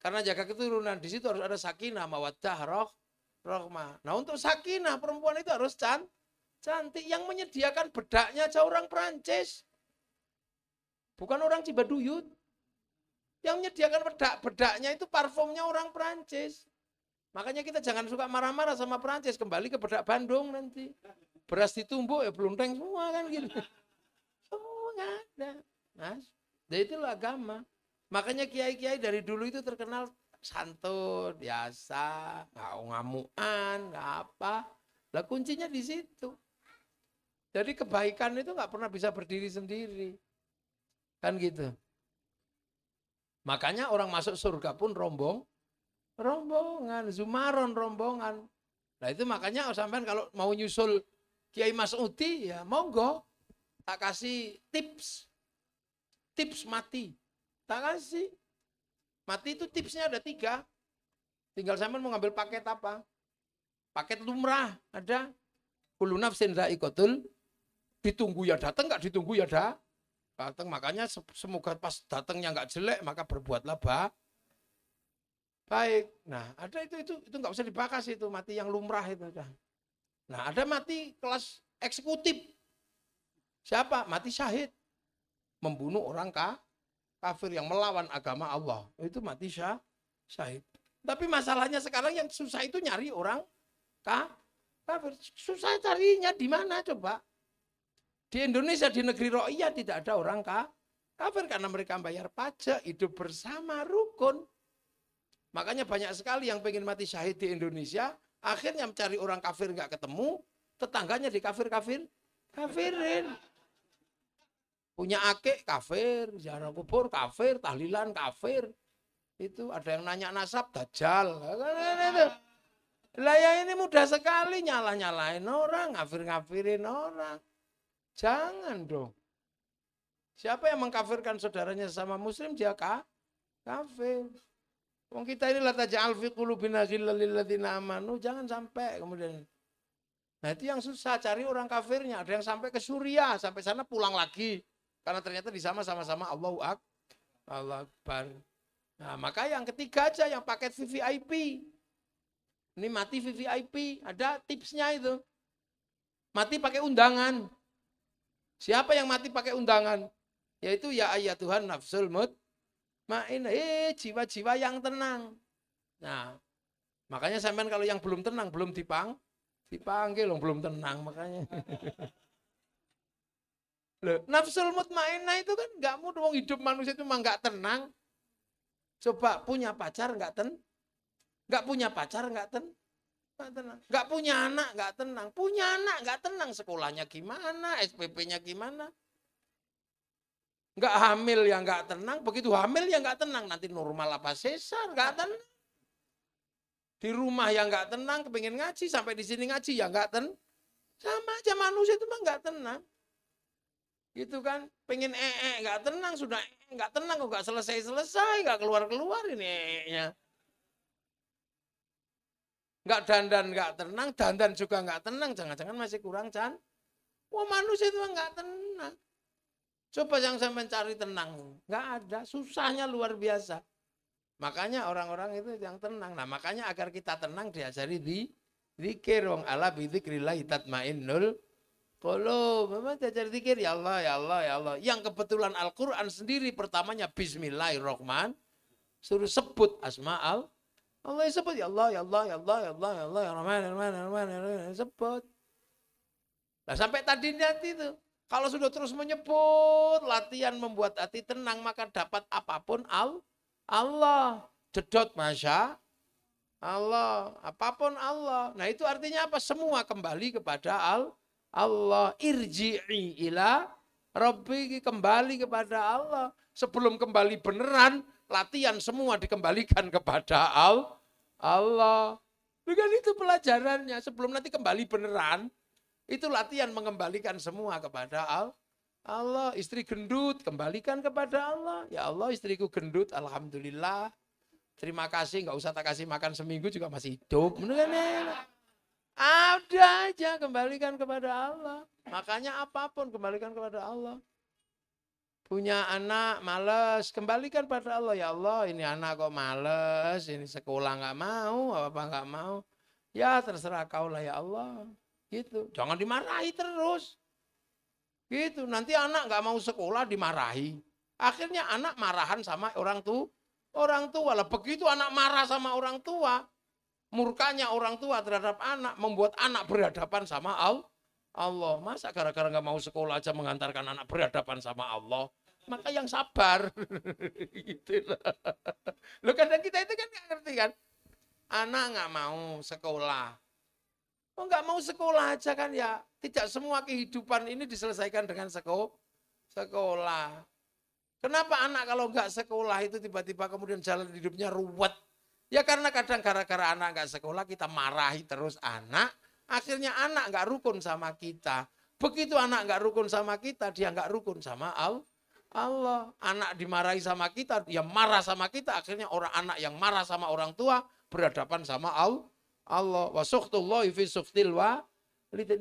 Karena jaga keturunan. Di situ harus ada sakinah, mawaddah, rahmah. Nah untuk sakinah, perempuan itu harus cantik. Yang menyediakan bedaknya aja orang Perancis. Bukan orang Cibaduyut. Yang menyediakan bedaknya itu parfumnya orang Perancis. Makanya kita jangan suka marah-marah sama Perancis. Kembali ke bedak Bandung nanti. Beras ditumbuk ya belunteng semua kan gitu. Semua nggak ada. Nah, itulah agama. Makanya kiai-kiai dari dulu itu terkenal santun, biasa, nggak ngamuan, nggak apa. Lah kuncinya di situ. Jadi kebaikan itu nggak pernah bisa berdiri sendiri. Kan gitu. Makanya orang masuk surga pun rombongan, zumaron rombongan. Nah itu makanya sampean kalau mau nyusul Kiai Mas'udi ya monggo. Tak kasih tips mati. Tak kasih. Mati itu tipsnya ada 3. Tinggal sampean mau ngambil paket apa. Paket lumrah ada. Kullu nafsin dha'iqatul. Ditunggu ya datang, nggak ditunggu ya datang. Makanya semoga pas datangnya nggak jelek, maka berbuatlah baik. Nah, ada itu nggak usah dibahas itu mati yang lumrah itu. Nah, ada mati kelas eksekutif. Siapa? Mati syahid. Membunuh orang kafir yang melawan agama Allah. Itu mati syahid. Tapi masalahnya sekarang yang susah itu nyari orang kafir. Susah carinya di mana coba? Di Indonesia, di negeri Ro'iyah tidak ada orang kafir karena mereka bayar pajak, hidup bersama, rukun. Makanya banyak sekali yang pengen mati syahid di Indonesia, akhirnya mencari orang kafir nggak ketemu, tetangganya di kafirin. Punya akik kafir, ziarah kubur kafir, tahlilan kafir. Itu ada yang nanya nasab, dajjal. Lah ya ini mudah sekali nyalain orang, ngafir-ngafirin orang. Jangan dong. Siapa yang mengkafirkan saudaranya sama muslim, dia kafir. Wong kita ini la taj'al fi qulubina ghillal lil ladzina amanu, jangan sampai kemudian. Nah, itu yang susah cari orang kafirnya. Ada yang sampai ke Suriah, sampai sana pulang lagi. Karena ternyata di sama sama Allahu Akbar. Nah, maka yang ketiga aja yang paket VVIP. Ini mati VVIP, ada tipsnya itu. Mati pakai undangan. Siapa yang mati pakai undangan? Yaitu ya ayat Tuhan nafsul mutmainnah, jiwa-jiwa yang tenang. Nah, makanya sampean kalau yang belum tenang, belum dipanggil, belum tenang makanya. Loh, nafsul mutmainnah itu kan nggak mudah, hidup manusia itu mah nggak tenang. Coba punya pacar nggak punya pacar nggak tenang. Nggak punya anak nggak tenang, punya anak nggak tenang, sekolahnya gimana, SPP-nya gimana, nggak hamil ya nggak tenang, begitu hamil ya nggak tenang, nanti normal apa sesar nggak tenang, di rumah ya nggak tenang, kepengen ngaji sampai di sini ngaji ya nggak tenang, sama aja manusia itu mah nggak tenang, gitu kan, pengen nggak tenang, sudah nggak tenang kok nggak selesai nggak keluar ini nya. Nggak dandan, nggak tenang, dandan juga nggak tenang, jangan-jangan masih kurang wah manusia itu nggak tenang. Coba yang saya mencari tenang, nggak ada, susahnya luar biasa. Makanya orang-orang itu yang tenang. Nah makanya agar kita tenang diajari di zikir. Wong ala bidzikrillah tatmainnul qulub. Memang diajari zikir ya Allah, ya Allah, ya Allah. Yang kebetulan Al-Quran sendiri pertamanya Bismillahirrahmanirrahim. Suruh sebut asma'al. Allah sebut ya Allah, ya Allah, ya Allah, ya Allah, ya Allah, ya Rahman, ya Rahman, ya Rahman, ya Rahman, sebut. Nah sampai tadi nanti itu. Kalau sudah terus menyebut, latihan membuat hati tenang, maka dapat apapun Allah. Dedot Masya Allah. Apapun Allah. Nah itu artinya apa? Semua kembali kepada Allah. Irji'i ila Rabbi, kembali kepada Allah. Sebelum kembali beneran, latihan semua dikembalikan kepada Allah. Bukan itu pelajarannya. Sebelum nanti kembali beneran, itu latihan mengembalikan semua kepada Allah. Istri gendut, kembalikan kepada Allah. Ya Allah, istriku gendut, alhamdulillah. Terima kasih, nggak usah tak kasih makan seminggu juga masih hidup. Ada aja, kembalikan kepada Allah. Makanya apapun kembalikan kepada Allah. Punya anak males, kembalikan pada Allah. Ya Allah, ini anak kok males, ini sekolah nggak mau, apa nggak mau. Ya terserah kau lah ya Allah. Gitu, jangan dimarahi terus. Gitu, nanti anak nggak mau sekolah dimarahi. Akhirnya anak marahan sama orang tua lah. Begitu anak marah sama orang tua, murkanya orang tua terhadap anak membuat anak berhadapan sama Allah. Masa gara-gara nggak mau sekolah aja mengantarkan anak berhadapan sama Allah? Maka yang sabar. Gitu lah. Loh kadang kita itu kan nggak ngerti kan. Anak nggak mau sekolah. Oh nggak mau sekolah aja kan ya. Tidak semua kehidupan ini diselesaikan dengan sekolah. Kenapa anak kalau nggak sekolah itu tiba-tiba kemudian jalan hidupnya ruwet? Ya karena kadang gara-gara anak nggak sekolah kita marahi terus anak. Akhirnya anak nggak rukun sama kita. Begitu anak nggak rukun sama kita, dia nggak rukun sama Allah. Anak dimarahi sama kita, dia marah sama kita. Akhirnya anak yang marah sama orang tua berhadapan sama Allah. Wa sukhtullahi fi sukhtil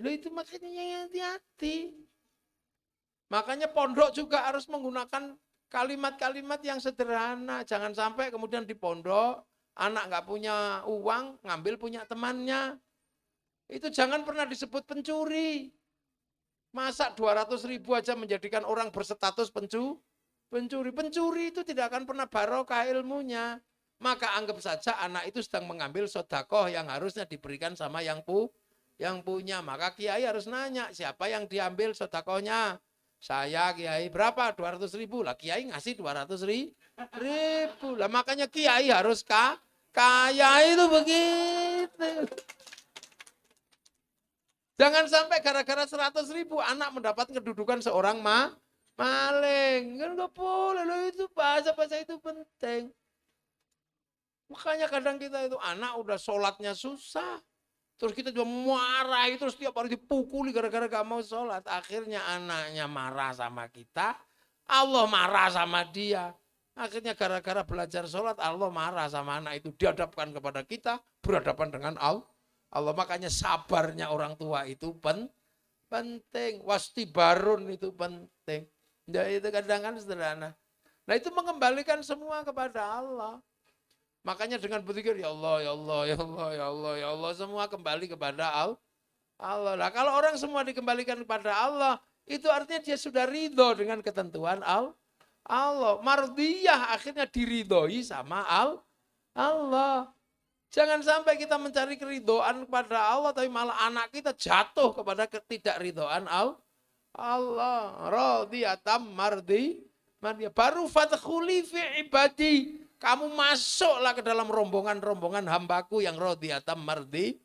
itu makanya hati-hati. Makanya pondok juga harus menggunakan kalimat-kalimat yang sederhana. Jangan sampai kemudian di pondok anak nggak punya uang, ngambil punya temannya. Itu jangan pernah disebut pencuri. Masa 200.000 aja menjadikan orang berstatus pencuri. Pencuri itu tidak akan pernah barokah ilmunya. Maka anggap saja anak itu sedang mengambil sedekah yang harusnya diberikan sama yang punya. Maka kiai harus nanya, siapa yang diambil sedekahnya? Saya kiai, berapa? 200.000. Lah kiai ngasih 200.000. Lah makanya kiai harus kaya itu begitu. Jangan sampai gara-gara 100.000 anak mendapat kedudukan seorang maling. Kan nggak boleh, loh itu bahasa-bahasa itu penting. Makanya kadang kita itu anak udah sholatnya susah. Terus kita juga marah, terus tiap hari dipukuli gara-gara gak mau sholat. Akhirnya anaknya marah sama kita, Allah marah sama dia. Akhirnya gara-gara belajar sholat, Allah marah sama anak itu. Dihadapkan kepada kita, berhadapan dengan Allah. Makanya sabarnya orang tua itu penting. Wastibarun itu penting. Ya itu kadang kan sederhana. Nah itu mengembalikan semua kepada Allah. Makanya dengan berzikir ya Allah, ya Allah, ya Allah, ya Allah, ya Allah, semua kembali kepada Allah. Nah kalau orang semua dikembalikan kepada Allah, itu artinya dia sudah ridho dengan ketentuan Allah. Mardiyah akhirnya diridhoi sama Allah. Jangan sampai kita mencari keridhaan kepada Allah, tapi malah anak kita jatuh kepada ketidakridhaan Allah. Radiyatam mardi. Baru fadkhuli fi ibadi. Kamu masuklah ke dalam rombongan-rombongan hambaku yang radiyatam mardi.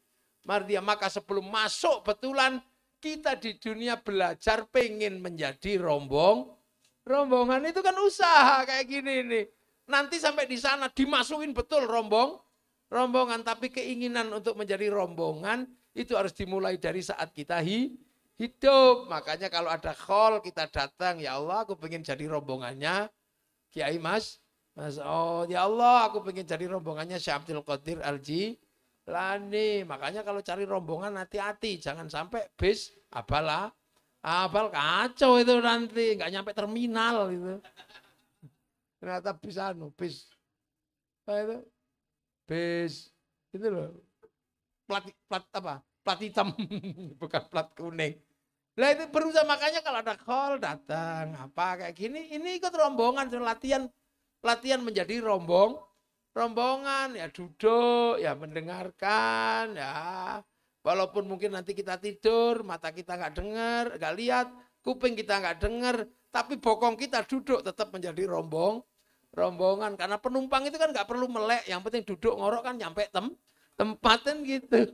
Maka sebelum masuk betulan kita di dunia belajar pengen menjadi rombongan itu kan usaha kayak gini nih. Nanti sampai di sana dimasukin betul rombongan, tapi keinginan untuk menjadi rombongan itu harus dimulai dari saat kita hidup. Makanya kalau ada khol kita datang, ya Allah aku pengen jadi rombongannya Kiai Mas. Oh ya Allah aku pengen jadi rombongannya Syekh Abdul Qadir Lani, makanya kalau cari rombongan hati-hati, jangan sampai bis abal kacau itu nanti, nggak nyampe terminal itu. Ternyata bis itu itu loh, plat hitam, bukan plat kuning. Lah itu berusaha, makanya kalau ada call datang apa kayak gini, ini ikut rombongan, latihan menjadi rombongan, ya duduk, ya mendengarkan, ya walaupun mungkin nanti kita tidur, mata kita nggak dengar, nggak lihat, kuping kita nggak dengar, tapi bokong kita duduk tetap menjadi rombongan, karena penumpang itu kan nggak perlu melek, yang penting duduk ngorok kan nyampe tempatin gitu.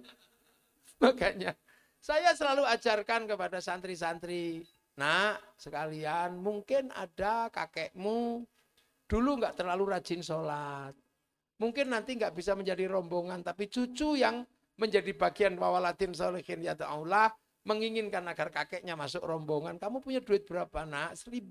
Makanya saya selalu ajarkan kepada santri-santri, nak sekalian, mungkin ada kakekmu dulu nggak terlalu rajin sholat. Mungkin nanti nggak bisa menjadi rombongan, tapi cucu yang menjadi bagian wawaladin sholihin ya Allah menginginkan agar kakeknya masuk rombongan. Kamu punya duit berapa nak? 1.000,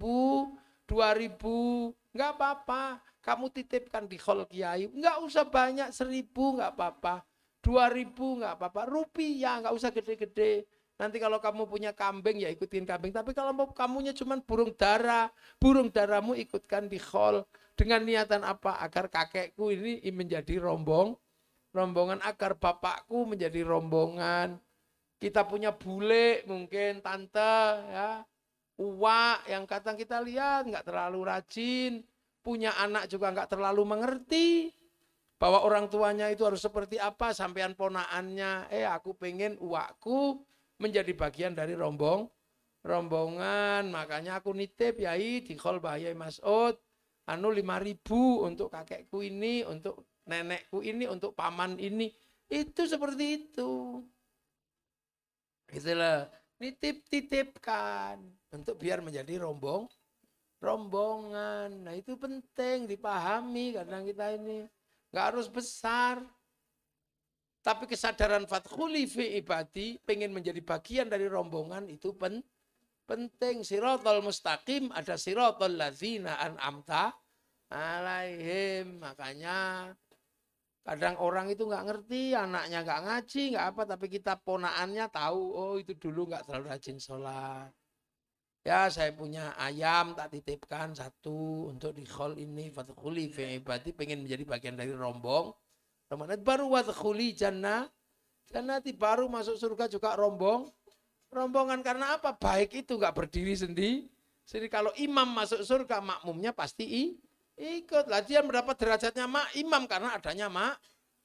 2.000, nggak apa-apa. Kamu titipkan di khol kiai, nggak usah banyak, 1.000 nggak apa-apa. 2.000 nggak apa-apa, rupiah nggak usah gede-gede. Nanti kalau kamu punya kambing ya ikutin kambing. Tapi kalau kamunya cuma burung darahmu ikutkan di khol. Dengan niatan apa? Agar kakekku ini menjadi rombongan, agar bapakku menjadi rombongan. Kita punya bule mungkin tante ya, uwak yang kadang kita lihat nggak terlalu rajin, punya anak juga nggak terlalu mengerti. Bahwa orang tuanya itu harus seperti apa, sampean ponaannya, aku pengen uakku menjadi bagian dari rombongan, makanya aku nitip yai di khol bahaya Mas'ud, 5.000 untuk kakekku ini, untuk nenekku ini, untuk paman ini, itu seperti itu. Itulah, titipkan untuk biar menjadi rombongan. Nah itu penting dipahami, kadang kita ini nggak harus besar. Tapi kesadaran fathuli fi ibadi, pengen menjadi bagian dari rombongan itu penting. Siratal mustaqim, ada siratal ladzina an'amta alaihim. Makanya kadang orang itu nggak ngerti, anaknya nggak ngaji, nggak apa, tapi kita ponaannya tahu, oh itu dulu nggak terlalu rajin sholat. Ya saya punya ayam tak titipkan 1 untuk di khol ini, fathuli fi ibadi, pengen menjadi bagian dari rombongan. Baru wadkhuli jannati, baru masuk surga juga rombongan. Karena apa? Baik itu nggak berdiri sendiri. Jadi kalau imam masuk surga, makmumnya pasti ikut. Lah dia mendapat derajatnya imam karena adanya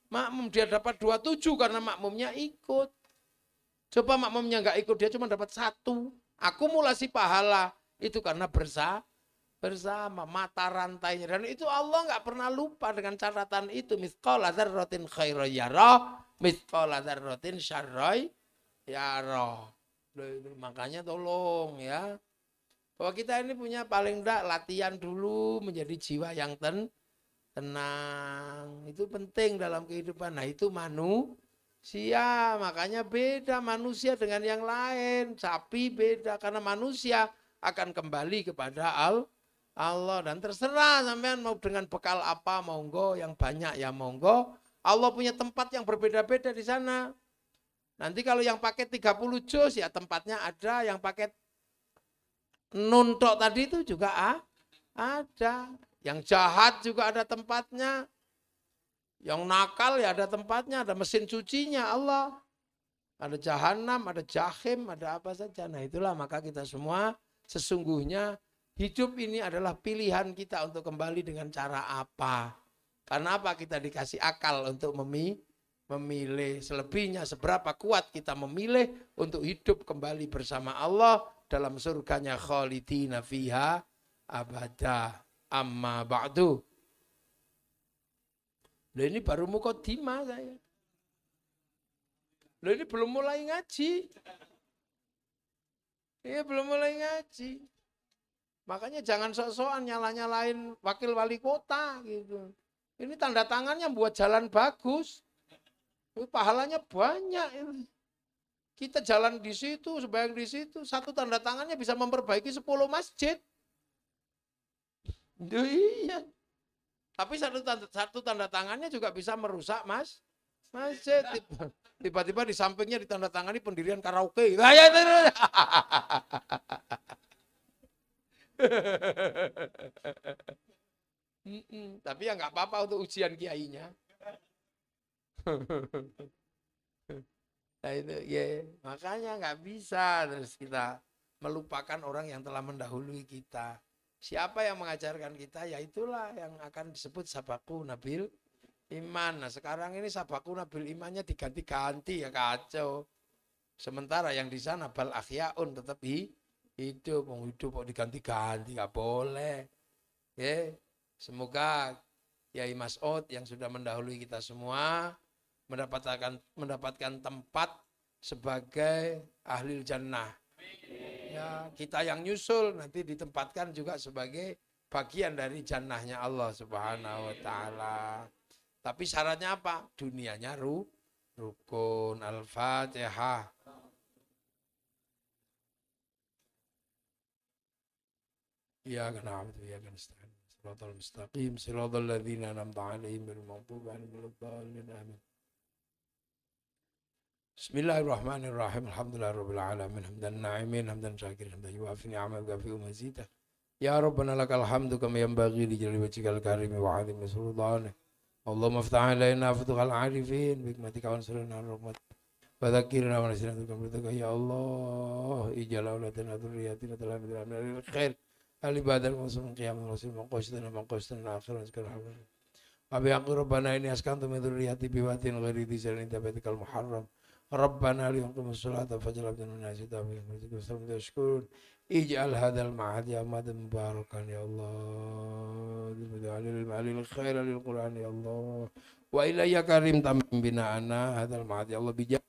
makmum. Dia dapat 27 karena makmumnya ikut. Coba makmumnya nggak ikut, dia cuma dapat 1. Akumulasi pahala itu karena bersama mata rantainya, dan itu Allah nggak pernah lupa dengan catatan itu. Mithqala dzarratin khairan yarah, mithqala dzarratin syarran yarah. Makanya tolong ya, bahwa kita ini punya paling enggak latihan dulu menjadi jiwa yang tenang. Itu penting dalam kehidupan. Nah itu manusia, makanya beda manusia dengan yang lain. Sapi beda, karena manusia akan kembali kepada Allah, dan terserah sampean mau dengan bekal apa, monggo, yang banyak ya monggo. Allah punya tempat yang berbeda-beda di sana. Nanti kalau yang pakai 30 juz ya tempatnya ada, yang pakai nuntok tadi itu juga ada. Yang jahat juga ada tempatnya. Yang nakal ya ada tempatnya, ada mesin cucinya Allah. Ada jahanam, ada jahim, ada apa saja. Nah itulah, maka kita semua sesungguhnya hidup ini adalah pilihan kita untuk kembali dengan cara apa. Karena apa? Kita dikasih akal untuk memilih. Selebihnya seberapa kuat kita memilih untuk hidup kembali bersama Allah dalam surganya khalidina fiha abada. Amma ba'du. Loh ini baru muqaddimah saya. Loh ini belum mulai ngaji. Iya belum mulai ngaji. Makanya jangan sok-sokan nyala-nyalain wakil wali kota gitu. Ini tanda tangannya buat jalan bagus. Pahalanya banyak. Kita jalan di situ, sembahyang di situ, 1 tanda tangannya bisa memperbaiki 10 masjid. Iya. Tapi satu tanda tangannya juga bisa merusak Masjid. Tiba-tiba di sampingnya ditandatangani pendirian karaoke. Nah, ya, itu. Tapi ya nggak apa-apa untuk ujian kiainya. Nah itu ya, makanya nggak bisa terus kita melupakan orang yang telah mendahului kita. Siapa yang mengajarkan kita, ya itulah yang akan disebut sabaku nabil iman. Nah sekarang ini sabaku nabil imannya diganti-ganti ya kacau. Sementara yang di sana bal akhyaun tetap hidup, mau hidup kok diganti-ganti, nggak boleh. Ya, semoga Yai Mas'ud yang sudah mendahului kita semua mendapatkan tempat sebagai ahli jannah. Ya, kita yang nyusul nanti ditempatkan juga sebagai bagian dari jannahnya Allah Subhanahu wa taala. Tapi syaratnya apa? Dunianya rukun. Al-Fatihah. Ya kana abdu ya kana nasta'in. Shiratal mustaqim, shiratal ladzina an'amta 'alaihim ghairil maghdubi 'alaihim waladdallin. Amin. Bismillahirrahmanirrahim. Alhamdulillahirabbil alamin. Hamdan na'imin, hamdan syakirin, hamdan yuwafi ni'amahu wa yukafi mazidah. Ya Rabbana lakal hamdu kama yanbaghi li jalali wajhikal karim wa 'azimi sultanik. Allahumma iftah 'alaina futuhal 'arifin bi hikmatika wa ansurna rahmat. Wa dzakkirna wa nasina tukamrituka ya Allah. Ij'al auladana dzurriyyatina talamidana lil khair. Al-ibadah wa qiyamul rasul maqasidana akhiran sekarang. Abi aku Rabbana ini askantu min dzurriyyati biwatin ghairi dzalin tabatikal muharram. Rabbana liyuqimus sholata faj'al abdana nasita bi tashkurun. Ij'al hadzal ma'had ya madan mubarakan ya Allah. Lil alil khair lil Qur'an ya Allah. Wa ilayya karim tamim bina'ana hadzal ma'had ya Allah bijah.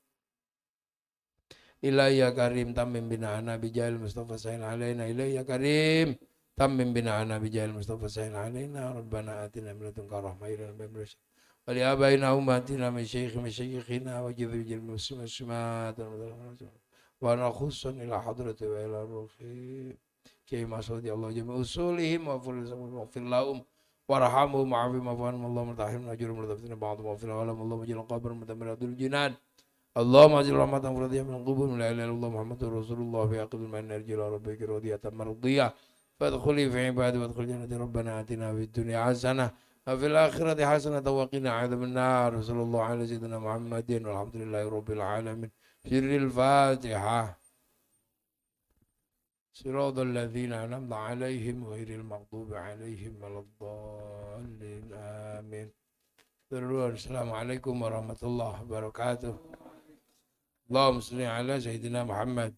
Ilayya karim tamim bina'ana bijahil Mustafa sayyid alaina ilayya karim tamim bina'ana bijahil Mustafa sayyid alaina Rabbana atina min ladunka rahmatan wa barik ولآبائنا وأمهاتنا من مشايخنا وجذب المسلمين والسمات ونخص إلى حضرته وإلى الروح كما صلى الله جميع أصولهم واغفر لهم وارحمهم وعافهم وعنهم اللهم ارحمنا أجرهم ورزقنا بعضهم واغفر لهم اللهم اجعل قبر مدمرات الجنان اللهم اجعل رحمة مرضية من القبور لا إله إلا الله محمد رسول الله في عقب من نرجو إلى ربك راضية مرضية فادخلي في عبادي وادخل جنة ربنا آتنا في الدنيا حسنة وفي الآخرة حسنة وقنا عذاب النار صلى الله على سيدنا محمد والحمد لله رب العالمين. سر الفاتحة. صراط الذين أنعمت عليهم غير المغضوب عليهم ولا الضالين آمين. السلام عليكم ورحمة الله وبركاته. اللهم صل على سيدنا محمد.